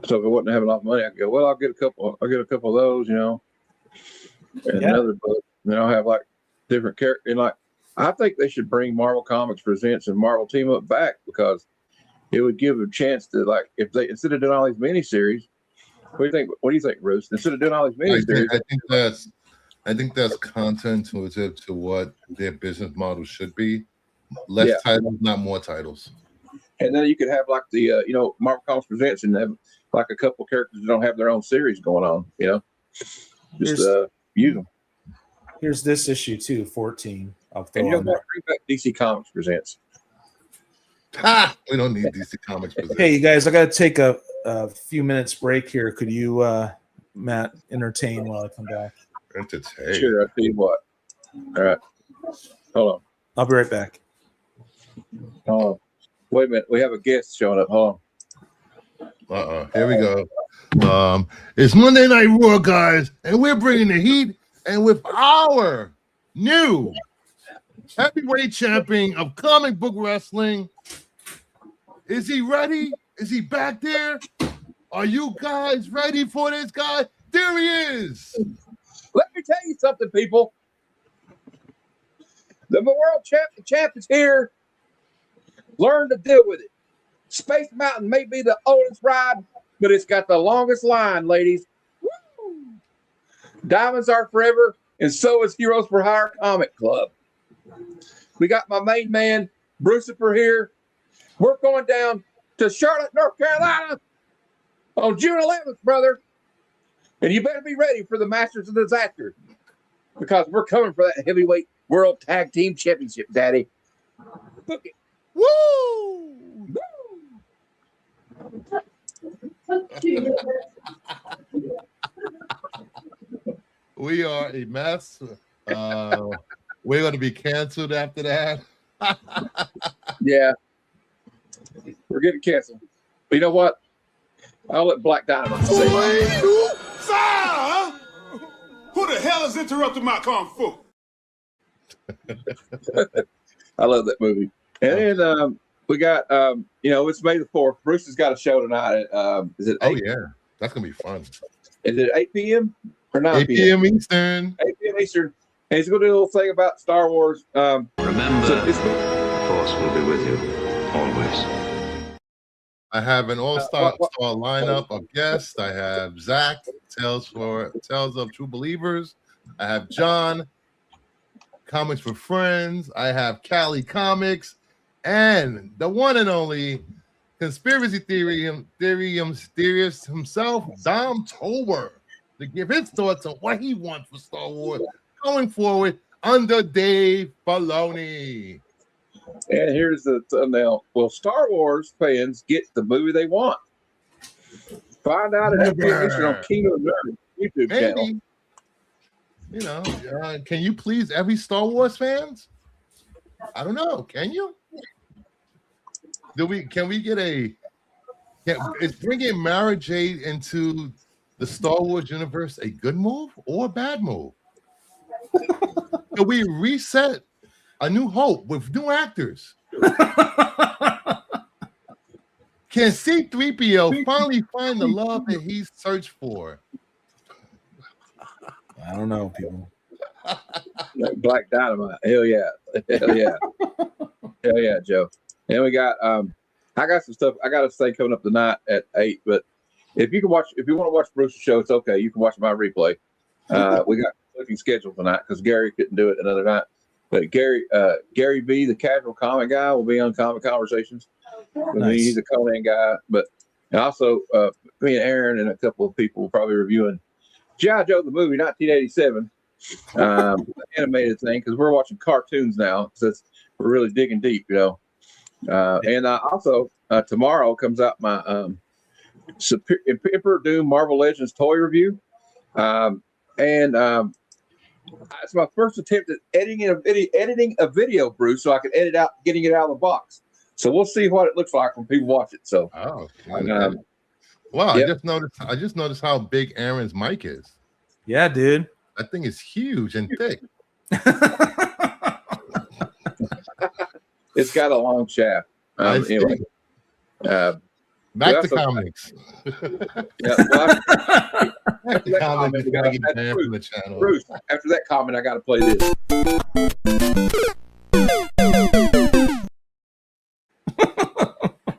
So if I wouldn't have enough money, I could go. Well, I'll get a couple of those, and another book. And then I'll have like different characters. And like, I think they should bring Marvel Comics Presents and Marvel Team Up back, because it would give a chance to, like, if they, instead of doing all these miniseries. What do you think, Bruce? Instead of doing all these miniseries, I think that's counterintuitive to what their business model should be. Less titles, not more titles. And then you could have like the Marvel Comics Presents and have like a couple characters that don't have their own series going on. Just use them. Here's this issue too, 14. I'll throw and on there. bring back DC Comics Presents. We don't need DC Comics Presents. Hey, you guys, I got to take a few minutes break here. Could you, Matt, entertain while I come back? Entertain. Sure. I'll tell you what. All right. Hold on. I'll be right back. Hold on. Wait a minute. We have a guest showing up. Hold on. Here we go. It's Monday Night Raw, guys, and we're bringing the heat. And with our new heavyweight champion of comic book wrestling, is he ready? Is he back there? Are you guys ready for this guy? There he is. Let me tell you something, people. The world champ is here. Learn to deal with it. Space Mountain may be the oldest ride, but it's got the longest line, ladies. Woo! Diamonds are forever, and so is Heroes for Hire Comic Club. We got my main man, Brucifer, here. We're going down to Charlotte, North Carolina on June 11th, brother. And you better be ready for the Masters of Disaster, because we're coming for that heavyweight World Tag Team Championship, Daddy. Book it. Woo! We are a mess. We're going to be canceled after that. Yeah. We're getting canceled. But you know what? I'll let Black Dynamite say it. Sir! Who the hell is interrupting my kung fu? I love that movie. And then we got, it's May the 4th. Bruce has got a show tonight. Is it 8? Oh, yeah. That's going to be fun. Is it 8 p.m. or 9 8 p.m. Eastern. 8 p.m. Eastern. And he's going to do a little thing about Star Wars. Remember, the Force will be with you always. I have an all-star lineup of guests. I have Zach, Tales of True Believers. I have John, Comics for Friends. I have Cali Comics, and the one and only conspiracy theorist himself, Dom Tober, to give his thoughts on what he wants for Star Wars going forward under Dave Filoni. And here's the thumbnail. Will Star Wars fans get the movie they want? Find out at information on Kingdom of Nerd YouTube channel. Maybe. You know, can you please every Star Wars fans? I don't know. Can you? Can we get is bringing Mara Jade into the Star Wars universe a good move or a bad move? Can we reset A New Hope with new actors? Can C-3PO finally find the love that he's searched for? I don't know, people. Black Dynamite. Hell yeah. Hell yeah. Hell yeah, Joe. And we got I got some stuff. I got a thing coming up tonight at 8. But if you want to watch Bruce's show, it's okay. You can watch my replay. We got looking schedule tonight because Gary couldn't do it another night. But Gary B, the casual comic guy, will be on Comic Conversations. Nice. He's a Conan guy, but also me and Aaron and a couple of people will probably reviewing G.I. Joe the movie 1987 animated thing because we're watching cartoons now since we're really digging deep, you know. And also tomorrow comes out my Emperor Doom Marvel Legends toy review, and it's my first attempt at editing a video, Bruce, so I can edit out getting it out of the box. So we'll see what it looks like when people watch it. So, wow! Yep. I just noticed how big Aaron's mic is. Yeah, dude, that thing is huge and thick. It's got a long shaft. Anyway, back to comics. Back to comics. We gotta get banned from the channel. Bruce, after that comment, I got to play this.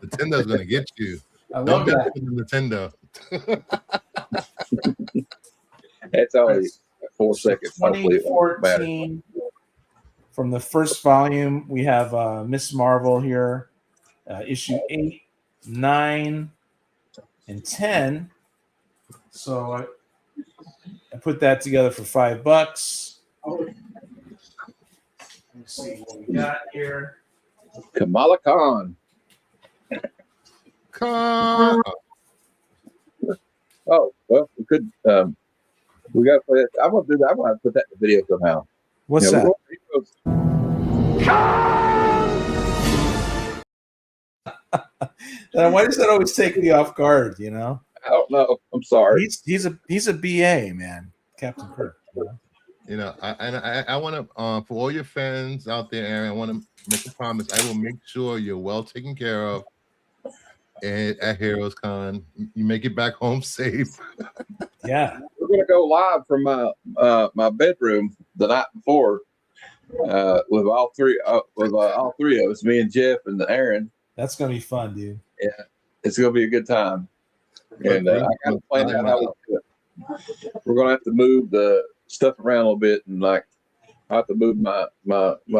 Nintendo's gonna get you. I love that. Nintendo. It's only 4 seconds. 2014. From the first volume, we have Miss Marvel here, issue 8, 9, and 10. So I put that together for $5. Let's see what we got here. Kamala Khan. Oh, well, we could. We got to play that. I'm going to do that. I'm going to put that in the video somehow. What's that? Why does that always take me off guard? You know. I don't know. I'm sorry. He's a BA, man, Captain Kirk. You know, I want to for all your fans out there, Aaron, I want to make a promise. I will make sure you're well taken care of at Heroes Con. You make it back home safe. Yeah, we're gonna go live from my bedroom the night before with all three of us, me and Jeff and Aaron. That's gonna be fun, dude. Yeah, it's gonna be a good time. And I got to plan out how we do it. We're gonna have to move the stuff around a little bit, and like I have to move my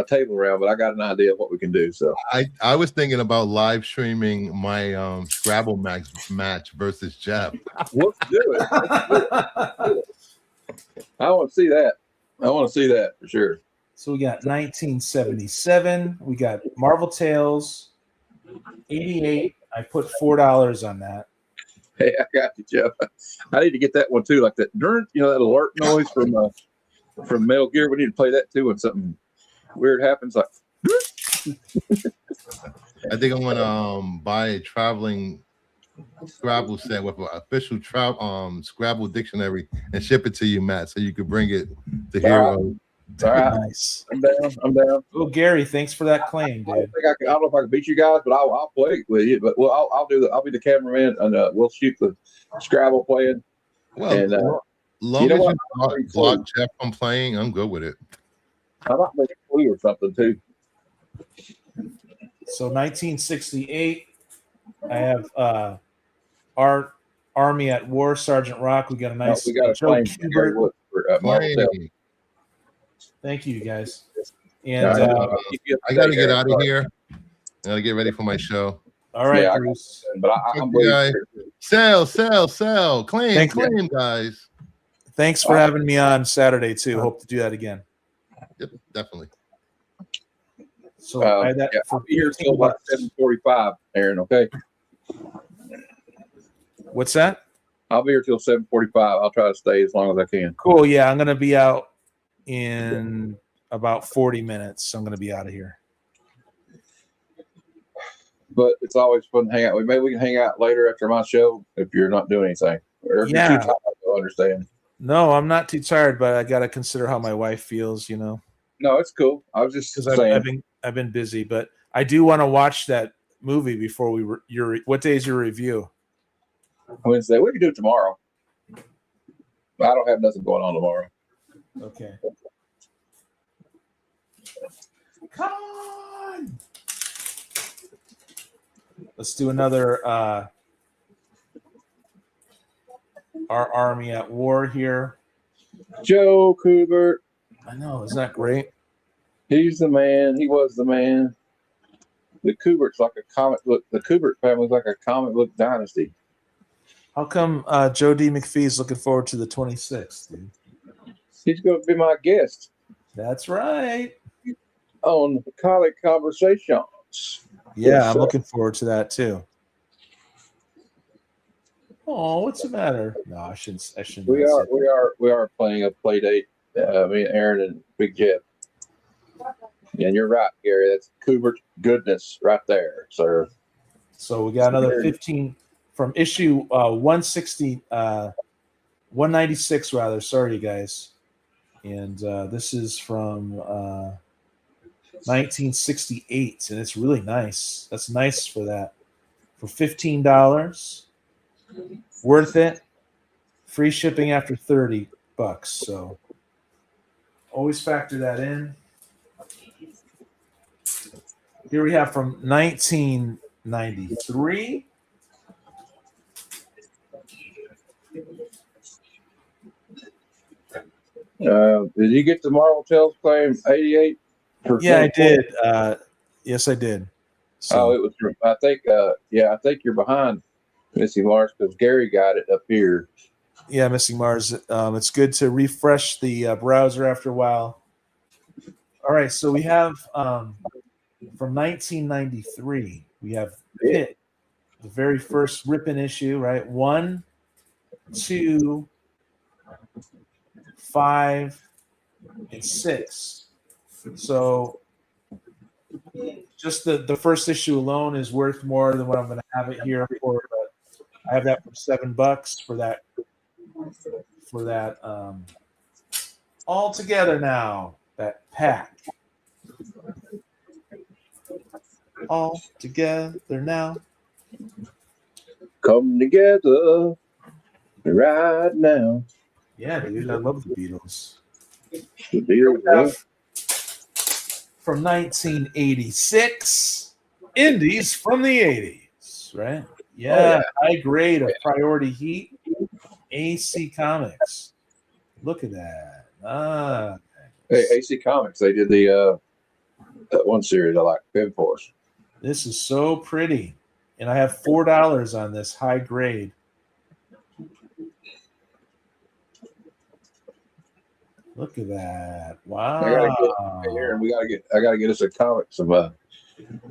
table around, but I got an idea of what we can do. So I was thinking about live streaming my Scrabble match versus Jeff. Let's do it. I want to see that. I want to see that for sure. So we got 1977. We got Marvel Tales 88. I put $4 on that. Hey, I got you, Jeff. I need to get that one too, like that. You know that alert noise from Metal Gear. We need to play that too when something weird happens. Like, I think I'm gonna buy a traveling Scrabble set with an official Scrabble dictionary and ship it to you, Matt, so you could bring it to Hero. All right. Nice. I'm down. Oh, Gary, thanks for that claim, dude. I don't know if I can beat you guys, but I'll play with you. But I'll be the cameraman, and we'll shoot the Scrabble playing. Well, and long as you block Jeff from playing, I'm good with it. I might make a clue or something too. So 1968, I have our Army at War, Sergeant Rock. We got a nice Joe Kubert. Thank you, guys. And I got to get out of here. I got to get ready for my show. All right, Bruce. But I'm waiting. Sell, claim, guys. Thanks for having me on Saturday too. Hope to do that again. Yep, definitely. So I had that Yeah, for I'll be here 15 till about bucks. 7:45, Aaron. Okay, What's that? I'll be here till 7:45. I'll try to stay as long as I can. Cool. Yeah, I'm gonna be out in about 40 minutes. I'm gonna be out of here. But it's always fun to hang out. Maybe we can hang out later after my show if you're not doing anything. Or if you're Yeah. too tired, I understand. No, I'm not too tired, but I gotta consider how my wife feels. No, it's cool. I was just Because saying. I've been busy, but I do want to watch that movie before what day is your review? Wednesday. We can do it tomorrow. I don't have nothing going on tomorrow. Okay. Come on. Let's do another Our Army at War here. Joe Kubert. I know, isn't that great? He's the man. He was the man. The Kubert's like a comic book. The Kubert family's like a comic book dynasty. How come Joe D. McPhee's looking forward to the 26th, dude? He's going to be my guest That's right. on College Conversations. Yeah, I'm looking forward to that too. Oh, what's the matter? No, I shouldn't. We are playing a play date. Me and Aaron and Big Jeff. And you're right, Gary. That's Kubert goodness right there, sir. So we got another 15 from issue 160, 196 rather. Sorry, you guys. And this is from 1968, and it's really nice. That's nice for that. For $15, worth it. Free shipping after $30. So always factor that in. Here we have from 1993. Did you get the Marvel Tales claim 88? Yeah, I did. Yes, I did. So, it was. I think. I think you're behind Missy Mars because Gary got it up here. yeah, Missing Mars. It's good to refresh the browser after a while. All right, so we have from 1993. We have Pitt, the very first Ripon issue, right? 1, 2, 5, and 6. So just the first issue alone is worth more than what I'm going to have it here for. But I have that for $7 for that. All together now. That pack. All together now. Come together right now. Yeah, dude, I love the Beatles. The Beatles. From 1986, indies from the 80s, right? Yeah, high grade of Priority Heat, AC Comics. Look at that. Hey, AC Comics, they did the that one series I like, Pin Force. This is so pretty. And I have $4 on this high grade. Look at that. Wow. I gotta get us a comic, some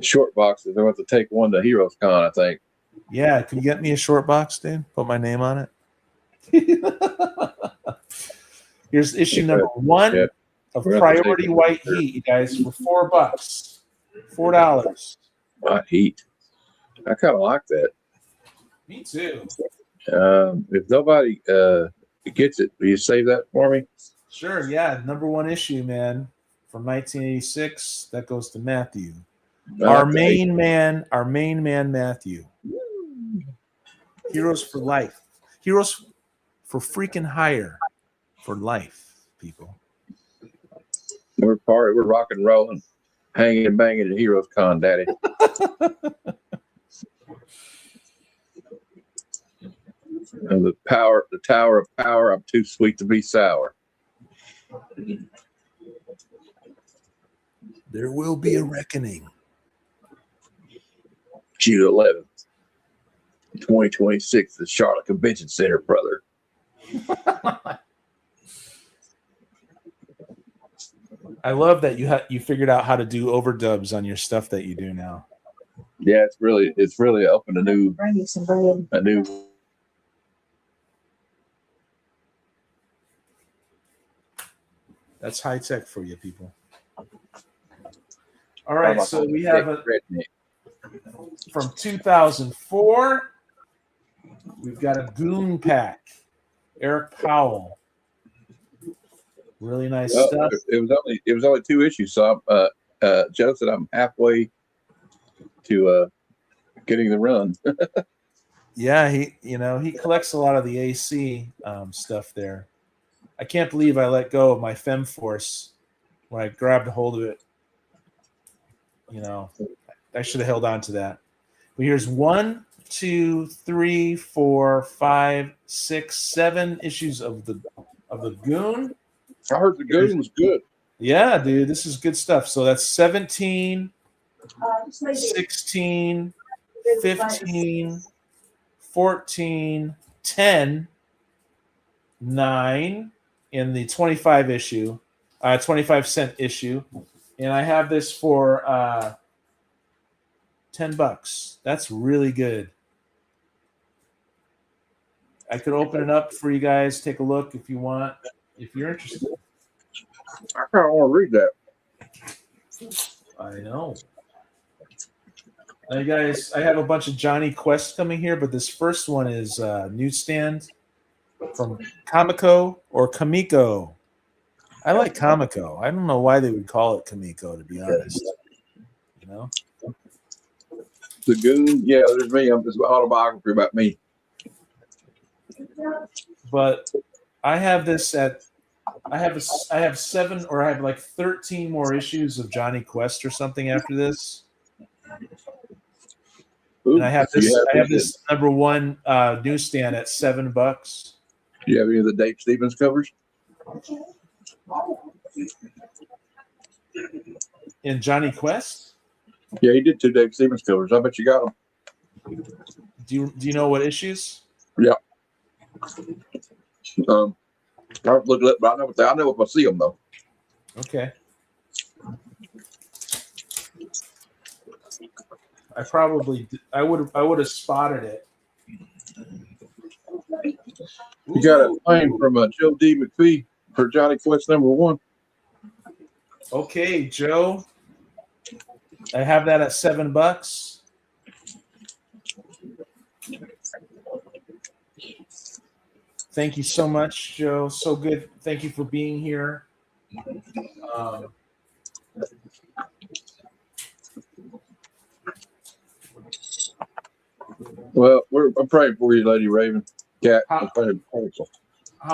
short boxes. I want to take one to Heroes Con, I think. Yeah, can you get me a short box, dude? Put my name on it. Here's issue number 1 of Priority White Heat, you guys, for $4. $4. White Heat. I kind of like that. Me too. If nobody gets it, will you save that for me? Sure, yeah. Number 1 issue, man, from 1986. That goes to Matthew. Our main man, Matthew. Heroes for life. Heroes for freaking hire. For life, people. We're rock and rolling, hanging and banging at Heroes Con, Daddy. And the Tower of Power, I'm too sweet to be sour. There will be a reckoning. June 11th, 2026, the Charlotte Convention Center, brother. I love that you figured out how to do overdubs on your stuff that you do now. Yeah, it's really opened a new. That's high tech for you people. All right, so we have from 2004. We've got a Goon Pack. Eric Powell. Really nice stuff. It was only 2 issues, so Joe said I'm halfway to getting the run. Yeah, he collects a lot of the AC stuff there. I can't believe I let go of my FemForce when I grabbed a hold of it. I should have held on to that. But here's 1, 2, 3, 4, 5, 6, 7 issues of the Goon. I heard the Goon was good. Yeah, dude, this is good stuff. So that's 17, 16, 15, 14, 10, 9 in the 25 issue, 25-cent issue. And I have this for $10. That's really good. I could open it up for you guys. Take a look if you want, if you're interested. I kind of want to read that. I know. Now, you guys, I have a bunch of Johnny Quest coming here, but this first one is newsstand from Comico or Kamiko. I like Comico. I don't know why they would call it Kamiko, to be honest. The Goon, yeah, there's me. I'm just autobiography about me. But I have this I have 7 or I have like 13 more issues of Johnny Quest or something after this. Ooh, and I have this number 1 newsstand at $7. Do you have any of the Dave Stevens covers? In Johnny Quest? Yeah, he did 2 Dave Stevens covers. I bet you got them. Do you know what issues? Yeah. I'll look it up, but I know if I see them though. Okay. I would have spotted it. You got a claim from Joe D. McPhee for Johnny Quest number 1. Okay, Joe. I have that at $7. Thank you so much, Joe. So good. Thank you for being here. Well, I'm praying for you, Lady Raven. Cat. How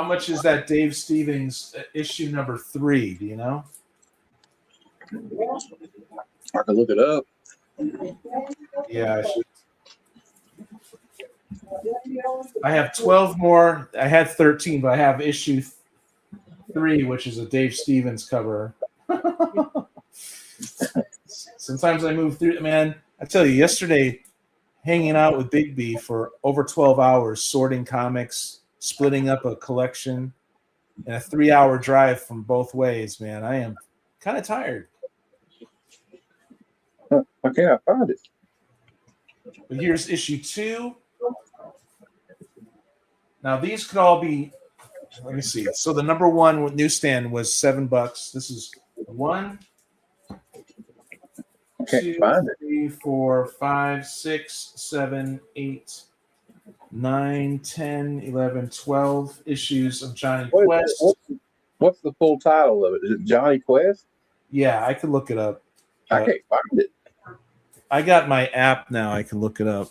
much is that Dave Stevens issue number 3? Do you know? I can look it up. Yeah, I have 12 more. I had 13, but I have issue 3, which is a Dave Stevens cover. Sometimes I move through. Man, I tell you, yesterday, hanging out with Big B for over 12 hours, sorting comics, splitting up a collection, and a 3-hour drive from both ways, man. I am kind of tired. I can't find it. But here's issue 2. Now these could all be. Let me see. So the number 1 newsstand was $7. This is 1, 2, 3, 4, 5, 6, 7, 8, 9, 10, 11, 12 issues of Johnny Quest. What's the full title of it? Is it Johnny Quest? Yeah, I could look it up. I can't find it. I got my app now. I can look it up.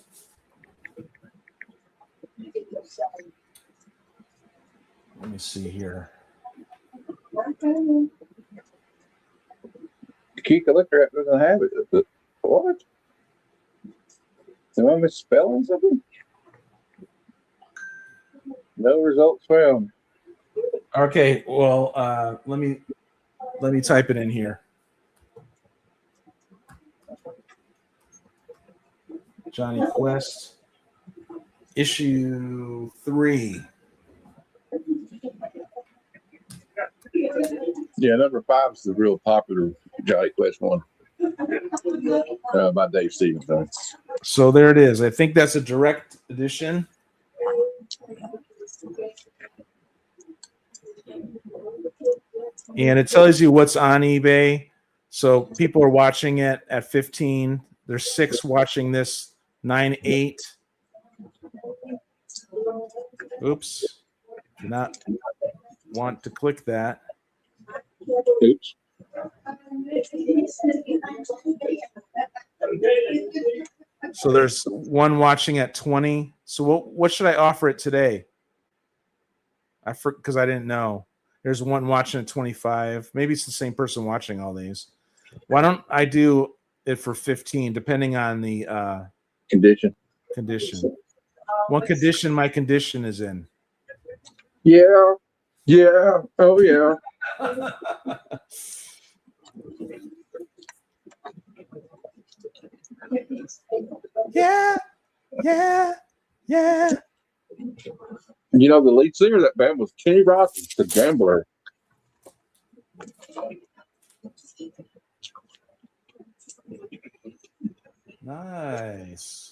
Let me see here. The key collector app doesn't have it. What? Am I misspelling something? No results found. Okay, well, let me type it in here. Johnny Quest, issue 3. Yeah, number 5 is the real popular Johnny Quest one by Dave Stevens. So there it is. I think that's a direct edition. And it tells you what's on eBay. So people are watching it at 15. There's 6 watching this 9.8. Oops. Do not want to click that. Oops. So there's 1 watching at 20. So what should I offer it today? Because I didn't know. There's 1 watching at 25. Maybe it's the same person watching all these. Why don't I do it for 15, depending on the Condition. What condition my condition is in. Yeah. Yeah. Oh, yeah. Yeah. You know, the lead singer of that band was Kenny Rogers, the Gambler. Nice.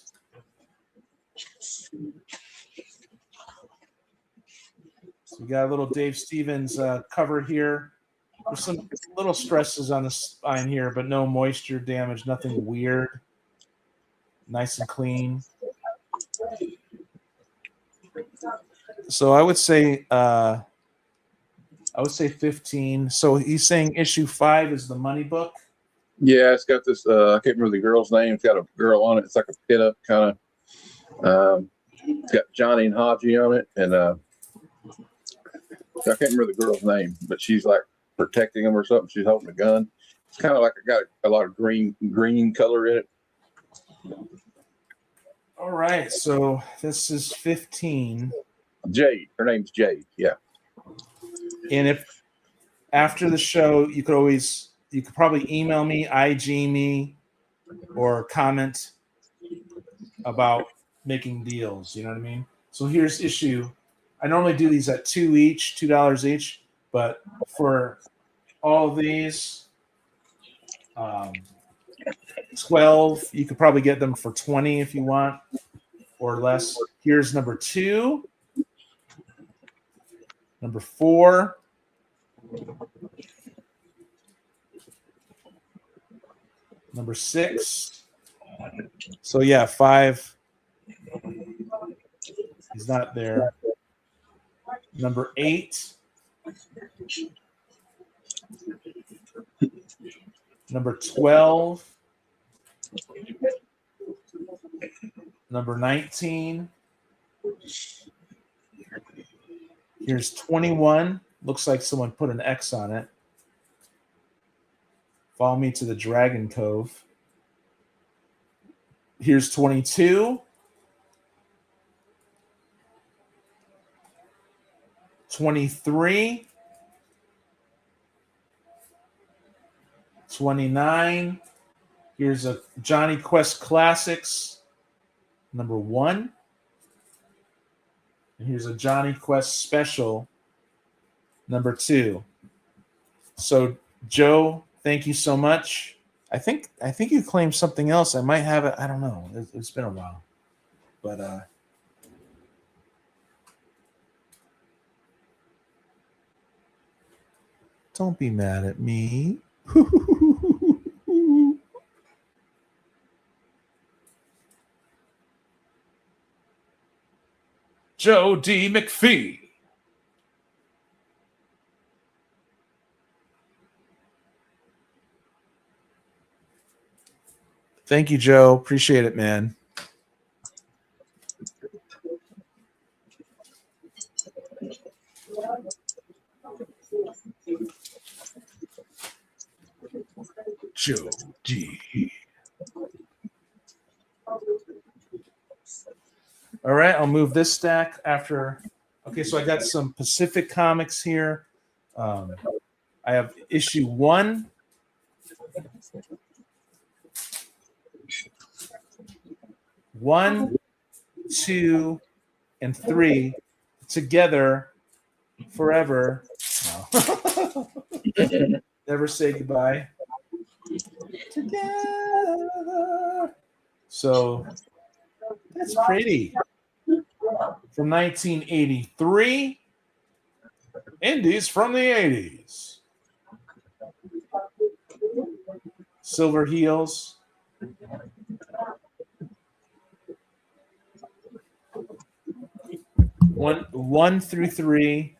So we got a little Dave Stevens cover here. There's some little stresses on the spine here, but no moisture damage, nothing weird. Nice and clean. So I would say 15. So he's saying issue 5 is the money book. Yeah, it's got this. I can't remember the girl's name. It's got a girl on it. It's like a pit up kind of. It's got Johnny and Haji on it, and I can't remember the girl's name, but she's like protecting him or something. She's holding a gun. It's kind of like it got a lot of green color in it. All right, so this is 15. Jade. Her name's Jade. Yeah. And if after the show, you could probably email me, IG me, or comment about making deals. You know what I mean? So here's issue. I normally do these at $2 each, but for all of these, 12, you could probably get them for 20 if you want, or less. Here's number 2, number 4, number 6. So yeah, 5. He's not there. Number 8. Number 12. Number 19. Here's 21. Looks like someone put an X on it. Follow me to the Dragon Cove. Here's 22. 23. 29. Here's a Johnny Quest Classics, number 1. And here's a Johnny Quest Special, number 2. So, Joe, thank you so much. I think you claimed something else. I might have it. I don't know. It's been a while. But don't be mad at me. Joe D. McPhee. Thank you, Joe. Appreciate it, man. Joe D. All right, I'll move this stack after. Okay, so I got some Pacific Comics here. I have issue 1. One, 2, and 3 together forever. No. Never say goodbye. Together. So that's pretty. From 1983. Indies from the 80s. Silver Heels. One through 3.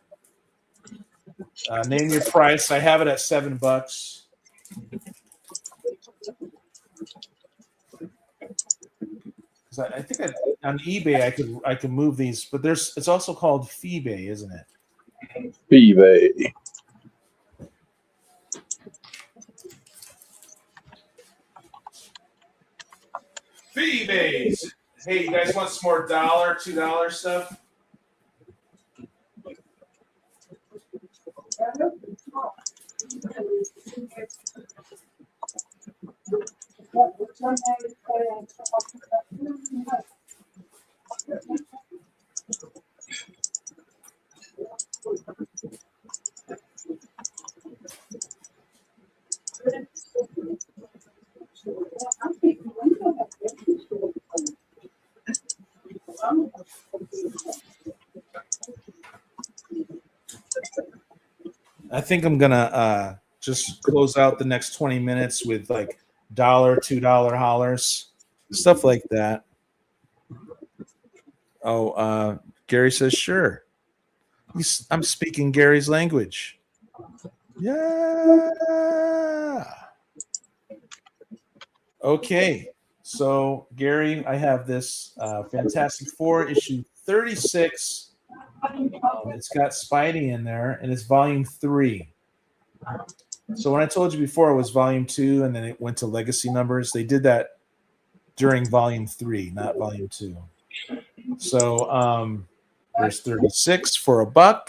Name your price. I have it at $7. I think on eBay I could move these, but it's also called Feebay, isn't it? eBay. Feebays. Hey, you guys want some more $1, $2 stuff? I think I'm gonna just close out the next 20 minutes with like $1, $2 hollers, stuff like that. Oh, Gary says sure. I'm speaking Gary's language. Yeah. Okay. So Gary, I have this Fantastic Four issue 36. It's got Spidey in there, and it's volume 3. So when I told you before it was volume 2, and then it went to legacy numbers, they did that during volume 3, not volume 2. So there's 36 for $1.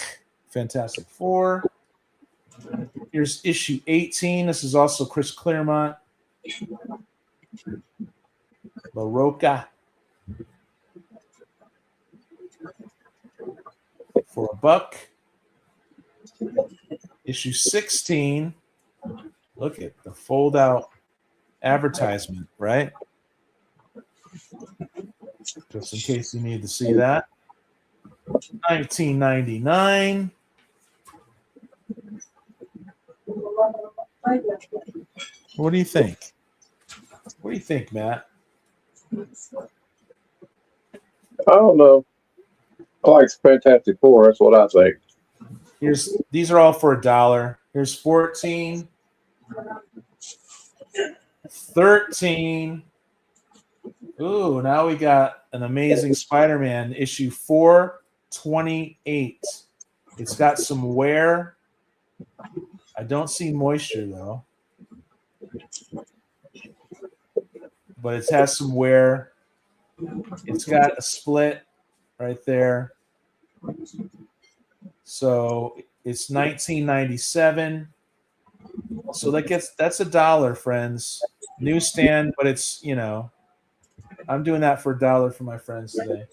Fantastic Four. Here's issue 18. This is also Chris Claremont. La Roca. For $1. Issue 16. Look at the fold out advertisement, right? Just in case you need to see that. $19.99. What do you think? What do you think, Matt? I don't know. I like Fantastic Four. That's what I think. These are all for $1. Here's 14, 13. Ooh, now we got an amazing Spider-Man issue 428. It's got some wear. I don't see moisture though, but it has some wear. It's got a split right there. So it's $19.97. So that's $1, friends. Newsstand, but it's, I'm doing that for $1 for my friends today.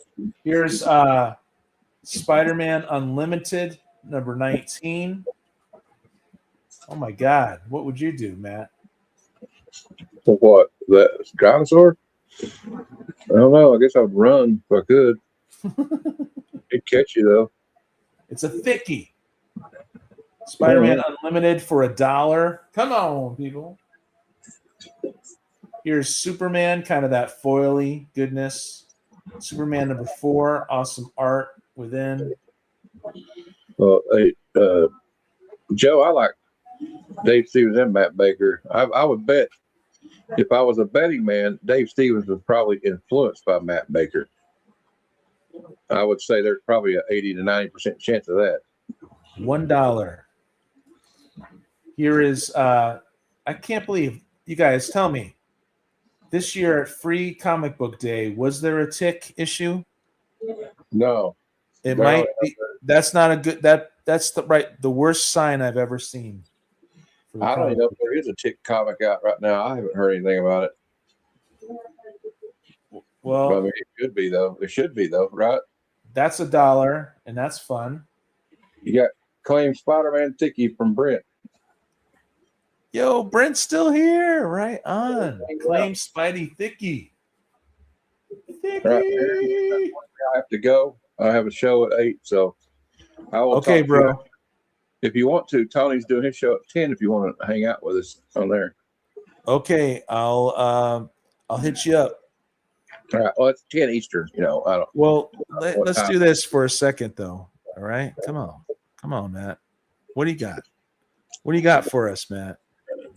Here's Spider-Man Unlimited, number 19. Oh my God. What would you do, Matt? So what? That dinosaur? I don't know. I guess I'd run if I could. It'd catch you though. It's a thickie. Spider-Man Unlimited for $1. Come on, people. Here's Superman, kind of that foily goodness. Superman number 4, awesome art within. Well, hey, Joe, I like Dave Stevens and Matt Baker. I would bet if I was a betting man, Dave Stevens was probably influenced by Matt Baker. I would say there's probably an 80 to 90% chance of that. $1. Here is, I can't believe, you guys, tell me, this year at Free Comic Book Day, was there a Tick issue? No. It might be. That's not a good, that's the worst sign I've ever seen. I don't even know if there is a Tick comic out right now. I haven't heard anything about it. Well, I mean, it could be though. It should be though, right? That's $1, and that's fun. You got claimed Spider-Man Tiki from Brent. Yo, Brent's still here. Right on. Claim Spidey Thicky. Right. I have to go. I have a show at 8, so I will. Okay, talk to you. bro. If you want to, Tony's doing his show at 10. If you want to hang out with us on there. Okay, I'll hit you up. All right. Well, it's 10 Eastern. You know, I don't. Well, let's do this for a second, though. All right, come on, Matt. What do you got? What do you got for us, Matt?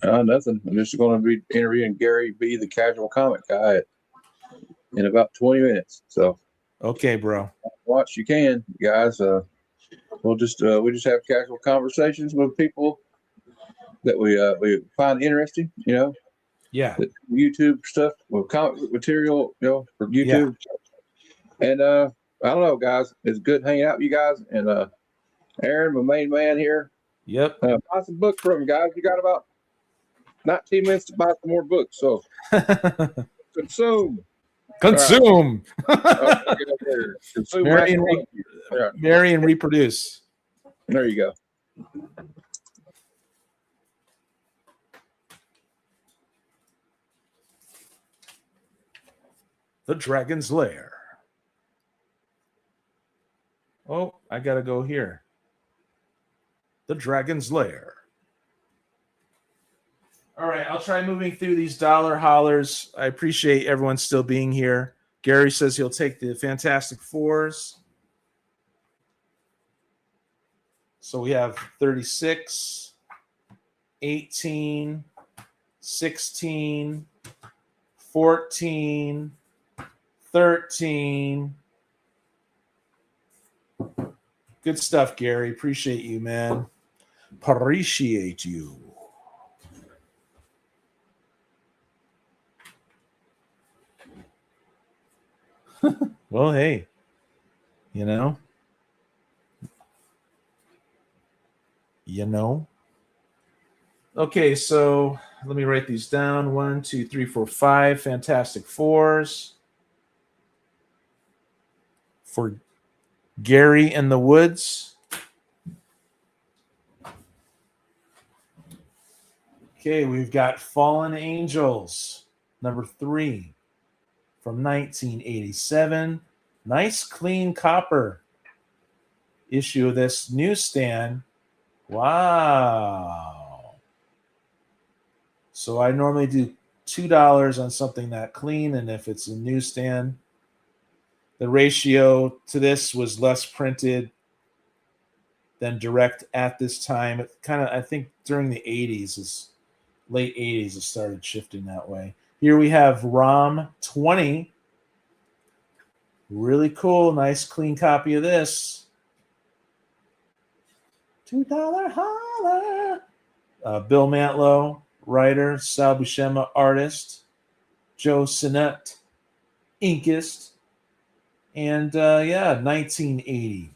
Nothing. I'm just going to be interviewing Gary B, the casual comic guy, in about 20 minutes. So, okay, bro. Watch you can, guys. We just have casual conversations with people that we find interesting. You know. Yeah. YouTube stuff with comic material, you know, for YouTube. Yeah. And I don't know, guys. It's good hanging out with you guys. And Aaron, my main man here. Yep. Buy some books from him, guys. You got about 19 minutes to buy some more books. So consume. Consume. Consume. Marry and reproduce. There you go. The Dragon's Lair. Oh, I gotta go here. The Dragon's Lair. All right, I'll try moving through these dollar hollers. I appreciate everyone still being here. Gary says he'll take the Fantastic Fours. So we have 36, 18, 16, 14, 13. Good stuff, Gary. Appreciate you, man. Appreciate you. Well, hey, you know. Okay, so let me write these down. 1, 2, 3, 4, 5 Fantastic Fours for Gary in the Woods. Okay, we've got Fallen Angels, number 3 from 1987. Nice clean copper issue of this newsstand. Wow. So I normally do $2 on something that clean, and if it's a newsstand, the ratio to this was less printed than direct at this time. It kind of, I think during the 80s, late 80s, it started shifting that way. Here we have ROM 20. Really cool, nice clean copy of this. $2 holler. Bill Mantlo, writer. Sal Buscema, artist. Joe Sinnott, inkist. And 1980.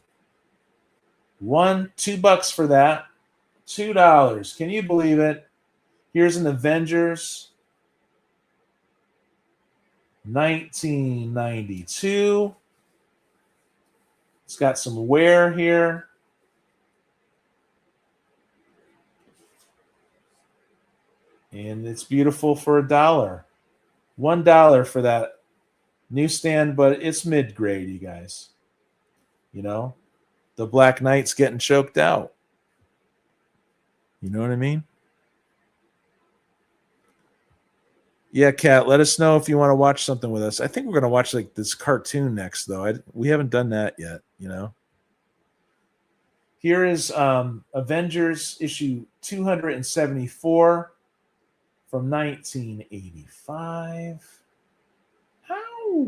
$2 for that. $2. Can you believe it? Here's an Avengers. 1992. It's got some wear here. And it's beautiful for $1. $1 for that newsstand, but it's mid-grade, you guys. You know, the Black Knight's getting choked out. You know what I mean? Yeah, Kat, let us know if you want to watch something with us. I think we're going to watch like this cartoon next, though. We haven't done that yet, you know. Here is Avengers issue 274 from 1985. How?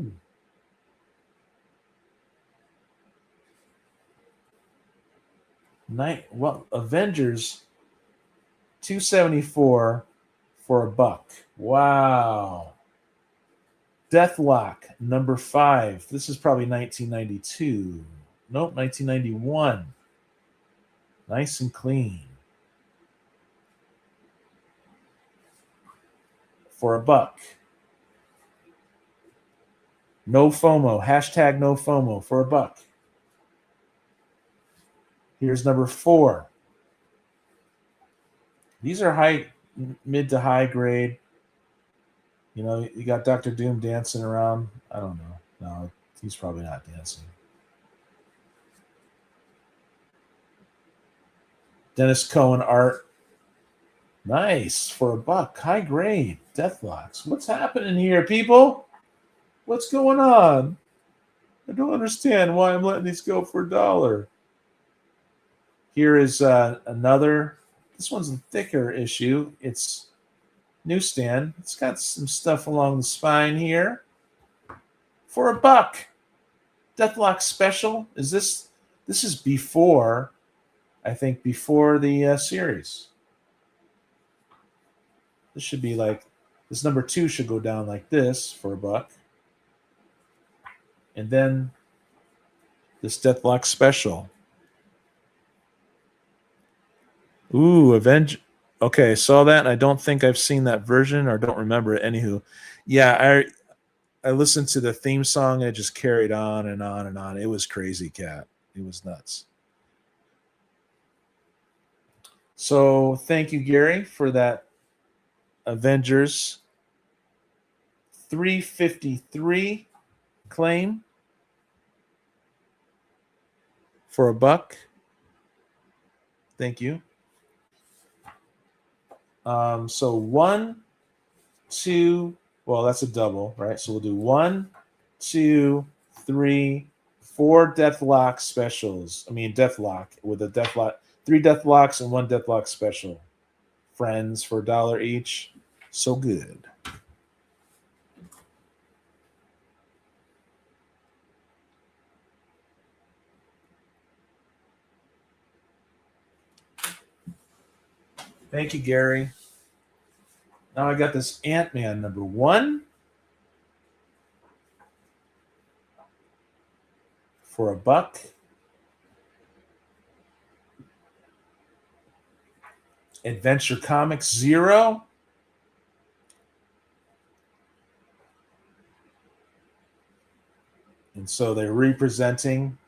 Avengers 274 for $1. Wow. Deathlock number 5. This is probably 1992. Nope, 1991. Nice and clean. For $1. No FOMO. Hashtag no FOMO for $1. Here's number 4. These are high mid to high grade. You know, you got Dr. Doom dancing around. I don't know. No, he's probably not dancing. Dennis Cohen art. Nice for $1. High grade. Deathlocks. What's happening here, people? What's going on? I don't understand why I'm letting these go for $1. Here is another. This one's a thicker issue. It's newsstand. It's got some stuff along the spine here for $1. Deathlock special. Is this? This is before, I think, before the series. This should be like, this number 2 should go down like this for $1. And then this Deathlock special. Ooh, Avenge. Okay, saw that, and I don't think I've seen that version or don't remember it. Anywho, yeah, I listened to the theme song. It just carried on and on and on. It was crazy, Cat. It was nuts. So thank you, Gary, for that Avengers 353 claim for $1. Thank you. So 1, 2, well, that's a double, right? So we'll do 1, 2, 3, 4 Deathlock specials. I mean, Deathlock with a Deathlock, 3 Deathlocks and 1 Deathlock special. Friends for $1 each. So good. Thank you, Gary. Now I got this Ant-Man number 1 for $1. Adventure Comics 0. And so they're reprinting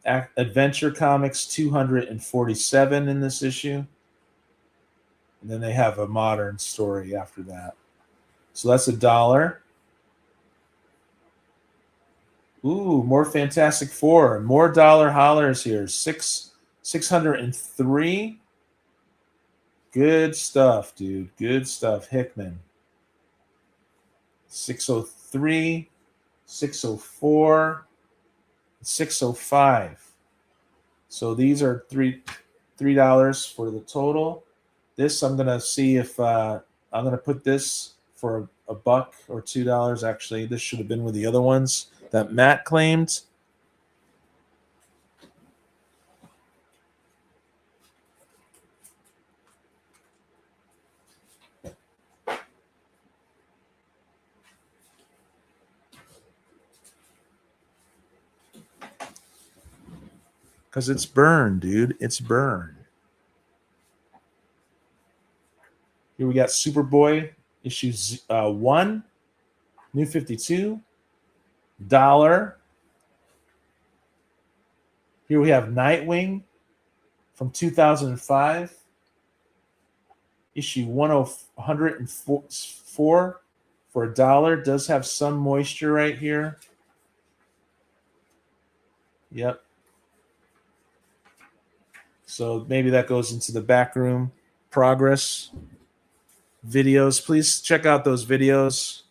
Adventure Comics 247 in this issue. And then they have a modern story after that. So that's $1. Ooh, more Fantastic Four. More dollar hollers here. 603. Good stuff, dude. Good stuff. Hickman. 603, 604, 605. So these are $3 for the total. This I'm gonna see if I'm gonna put this for $1 or $2. Actually, this should have been with the other ones that Matt claimed. Because it's burned, dude. It's burned. Here we got Superboy, issue 1, New 52, $1. Here we have Nightwing from 2005, issue 104 for $1. Does have some moisture right here. Yep. So maybe that goes into the Backroom progress videos. Please check out those videos.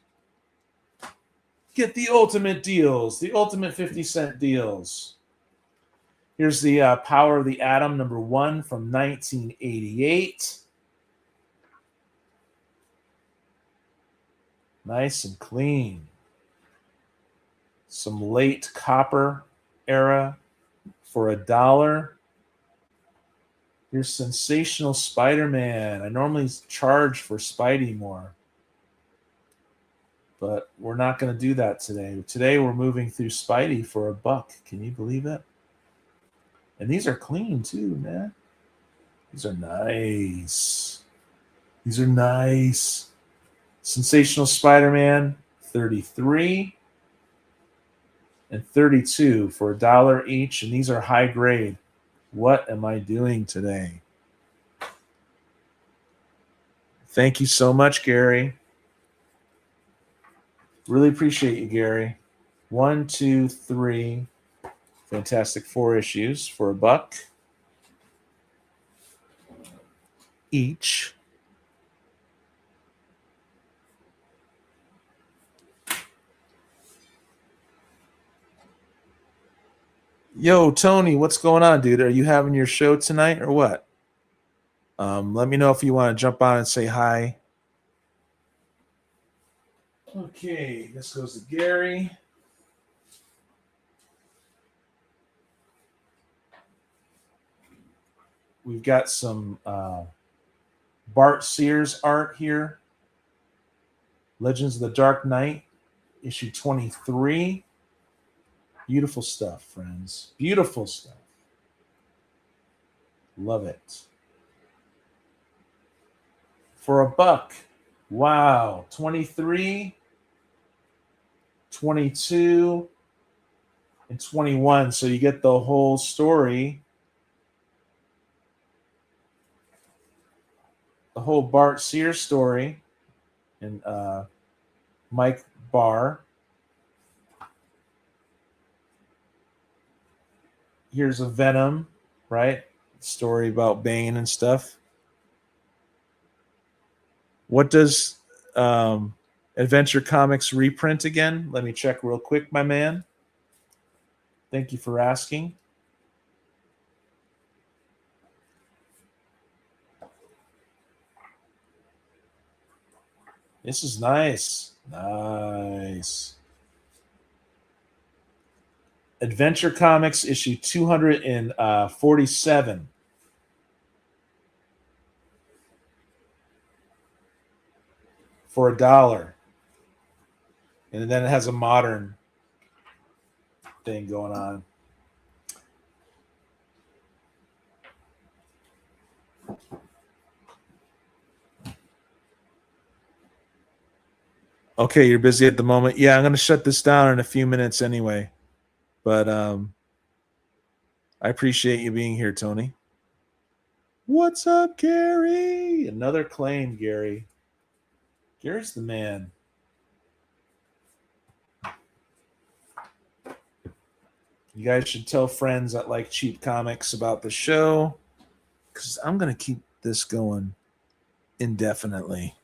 Get the ultimate deals, the ultimate 50-cent deals. Here's the Power of the Atom number 1 from 1988. Nice and clean. Some late copper era for $1. Here's Sensational Spider-Man. I normally charge for Spidey more, but we're not going to do that today. Today we're moving through Spidey for $1. Can you believe it? And these are clean too, man. These are nice. These are nice. Sensational Spider-Man 33 and 32 for $1 each, and these are high grade. What am I doing today? Thank you so much, Gary. Really appreciate you, Gary. 1, 2, 3. Fantastic 4 issues for $1 each. Yo, Tony, what's going on, dude? Are you having your show tonight or what? Let me know if you want to jump on and say hi. Okay, this goes to Gary. We've got some Bart Sears art here. Legends of the Dark Knight, issue 23. Beautiful stuff, friends. Beautiful stuff. Love it. For $1. Wow. 23, 22, and 21. So you get the whole story. The whole Bart Sears story. And Mike Barr. Here's a Venom, right? Story about Bane and stuff. What does Adventure Comics reprint again? Let me check real quick, my man. Thank you for asking. This is nice. Nice. Adventure Comics issue 247. For $1. And then it has a modern thing going on. Okay, you're busy at the moment. Yeah, I'm going to shut this down in a few minutes anyway. But I appreciate you being here, Tony. What's up, Gary? Another claim, Gary. Gary's the man. You guys should tell friends that like cheap comics about the show, because I'm going to keep this going indefinitely.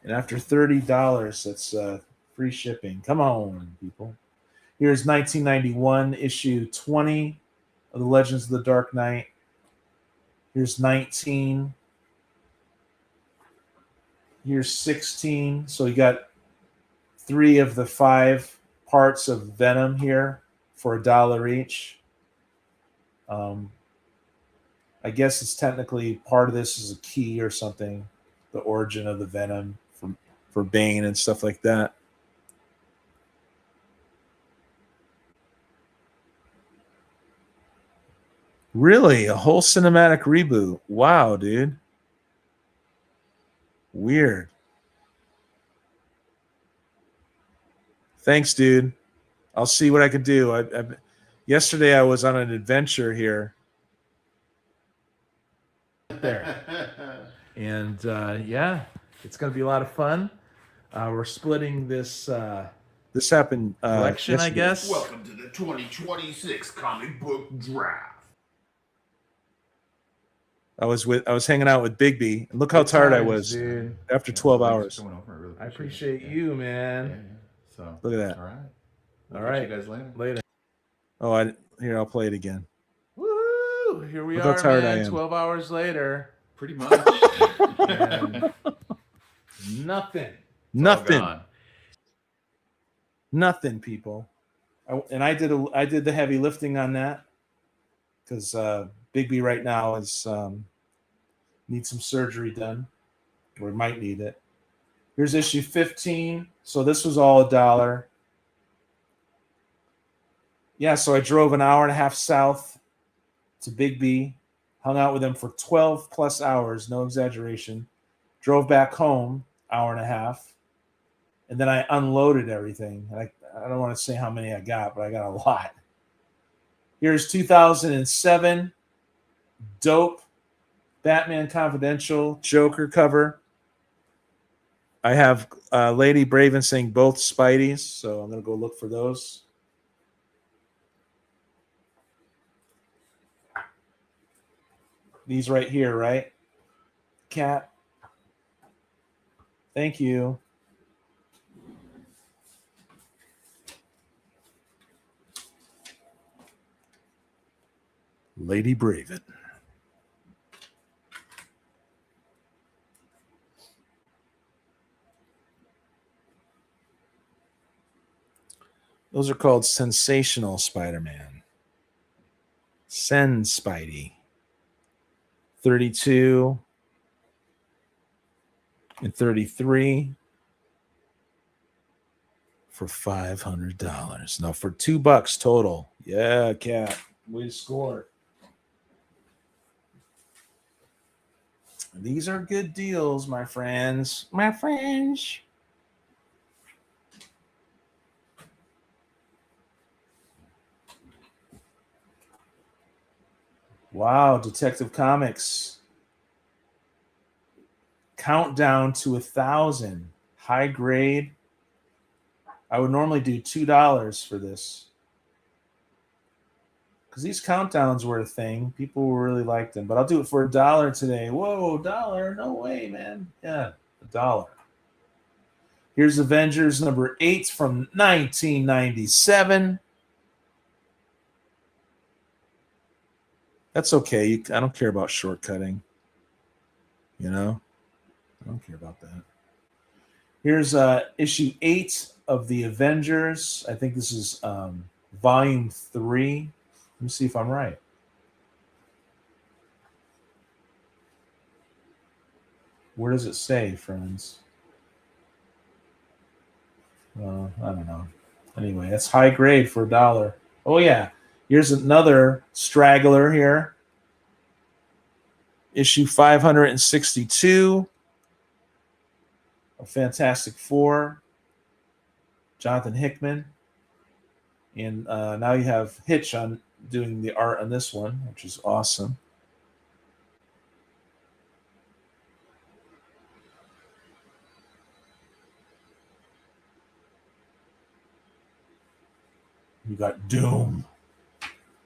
And after $30, that's free shipping. Come on, people. Here's 1991, issue 20 of The Legends of the Dark Knight. Here's 19. Here's 16. So you got 3 of the 5 parts of Venom here for $1 each. I guess it's technically part of this is a key or something. The origin of the Venom for Bane and stuff like that. Really? A whole cinematic reboot? Wow, dude. Weird. Thanks, dude. I'll see what I can do. Yesterday I was on an adventure here. There. And yeah, it's going to be a lot of fun. We're splitting this. This happened Collection, yesterday. I guess. Welcome to the 2026 comic book draft. I was hanging out with Bigby, and look how tired I was, dude. After 12 hours. I appreciate you, man. So Look at that. All right. All right. See you guys later. Later. Oh, here, I'll play it again. Woo! Here we Look how are, tired I man. am. 12 hours later. Pretty much. And nothing. Nothing. Nothing, people. I did the heavy lifting on that because Bigby right now is needs some surgery done, or might need it. Here's issue 15. So this was all $1. Yeah, so I drove an hour and a half south to Bigby, hung out with him for 12 plus hours, no exaggeration. Drove back home, hour and a half, and then I unloaded everything. And I don't want to say how many I got, but I got a lot. Here's 2007 dope Batman Confidential Joker cover. I have Lady Braven saying both Spideys, so I'm going to go look for those. These right here, right? Cat. Thank you. Lady Braven. Those are called Sensational Spider-Man. Sen Spidey. 32 and 33 for $500. No, for $2 total. Yeah, Cat. We scored. These are good deals, my friends. My friends. Wow, Detective Comics. Countdown to 1,000. High grade. I would normally do $2 for this. Because these countdowns were a thing. People really liked them. But I'll do it for $1 today. Whoa, $1? No way, man. Yeah, $1. Here's Avengers number 8 from 1997. That's okay. I don't care about shortcutting. You know? I don't care about that. Here's issue 8 of the Avengers. I think this is volume 3. Let me see if I'm right. Where does it say, friends? I don't know. Anyway, that's high grade for $1. Oh, yeah. Here's another straggler here. Issue 562 of Fantastic Four. Jonathan Hickman. And now you have Hitch on doing the art on this one, which is awesome. You got Doom.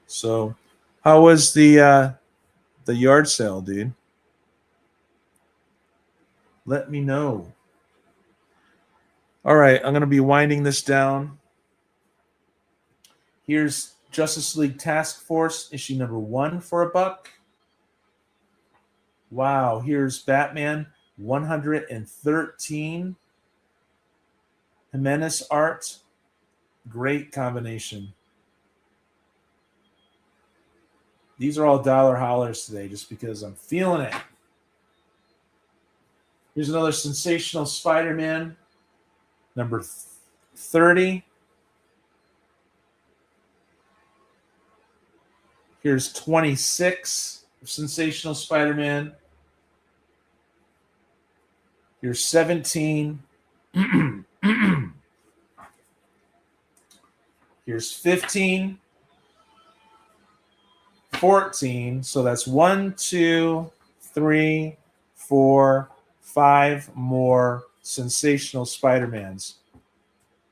So, how was the yard sale, dude? Let me know. All right, I'm going to be winding this down. Here's Justice League Task Force, issue number 1 for $1. Wow, here's Batman 113. Jimenez art. Great combination. These are all dollar hollers today just because I'm feeling it. Here's another Sensational Spider-Man, number 30. Here's 26 of Sensational Spider-Man. Here's 17. Here's 15. 14. So that's 1, 2, 3, 4, 5 more Sensational Spider-Mans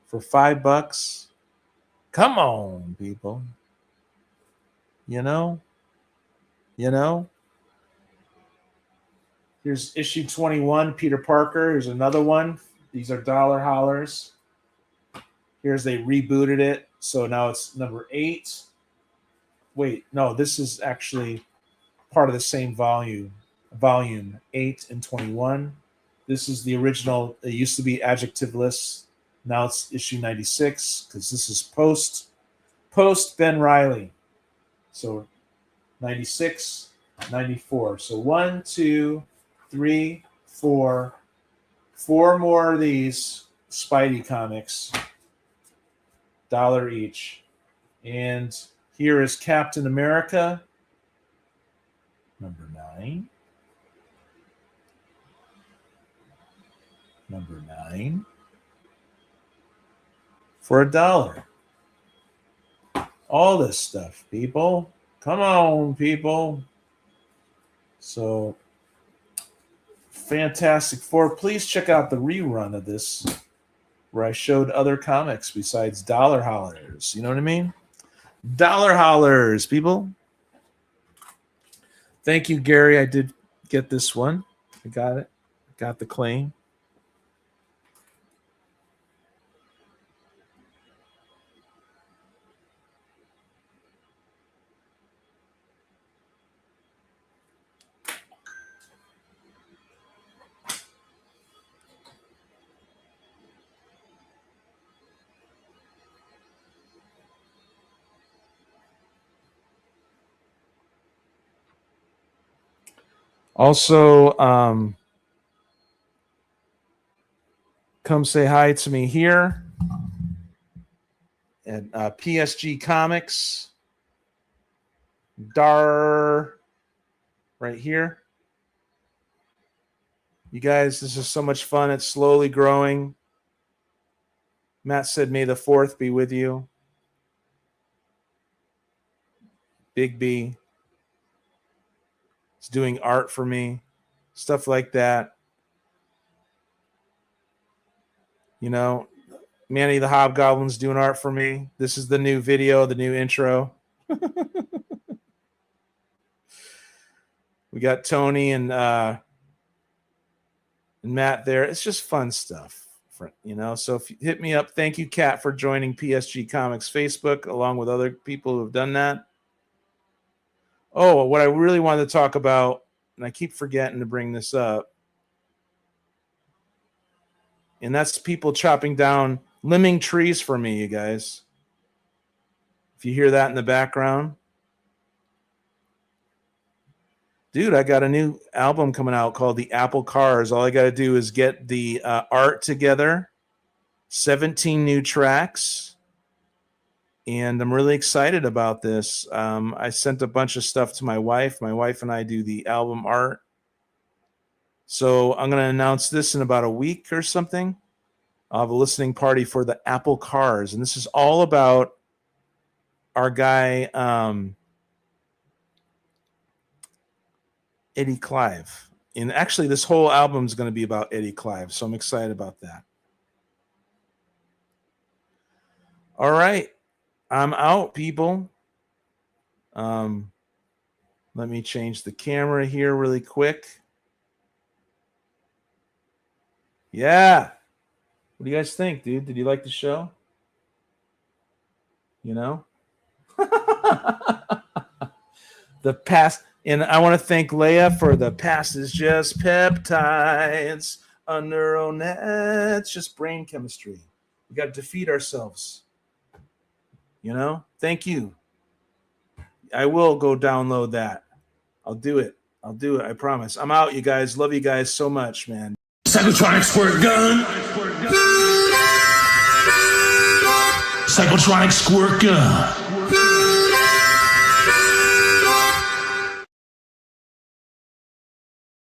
for $5. Come on, people. You know? Here's issue 21, Peter Parker. Here's another one. These are dollar hollers. Here's they rebooted it. So now it's number 8. Wait, no, this is actually part of the same volume. Volume 8 and 21. This is the original. It used to be adjectiveless. Now it's issue 96 because this is post Ben Reilly. So 96, 94. So 1, 2, 3, 4. 4 more of these Spidey comics. $1 each. And here is Captain America, number 9. Number 9 for $1. All this stuff, people. Come on, people. So, Fantastic Four. Please check out the rerun of this where I showed other comics besides dollar hollers. You know what I mean? Dollar hollers, people. Thank you, Gary. I did get this one. I got it. Got the claim. Also, come say hi to me here at PSG Comics. Right here. You guys, this is so much fun. It's slowly growing. Matt said, may the 4th be with you. Big B. It's doing art for me. Stuff like that. You know, Manny the Hobgoblin's doing art for me. This is the new video, the new intro. We got Tony and Matt there. It's just fun stuff, you know. So if you hit me up, thank you, Kat, for joining PSG Comics Facebook, along with other people who have done that. Oh, what I really wanted to talk about, and I keep forgetting to bring this up, and that's people chopping down, limbing trees for me, you guys. If you hear that in the background. Dude, I got a new album coming out called The Apple Cars. All I got to do is get the art together, 17 new tracks, and I'm really excited about this. I sent a bunch of stuff to my wife. My wife and I do the album art. So I'm going to announce this in about a week or something. I'll have a listening party for the Apple Cars, and this is all about our guy, Eddie Clive. And actually, this whole album is going to be about Eddie Clive, so I'm excited about that. All right. I'm out, people. Let me change the camera here really quick. Yeah. What do you guys think, dude? Did you like the show? You know? The past, and I want to thank Leia for the past is just peptides, a neural net's just brain chemistry. We got to defeat ourselves. You know? Thank you. I will go download that. I'll do it. I promise. I'm out, you guys. Love you guys so much, man. Psychotronic squirt gun. Psychotronic squirt gun.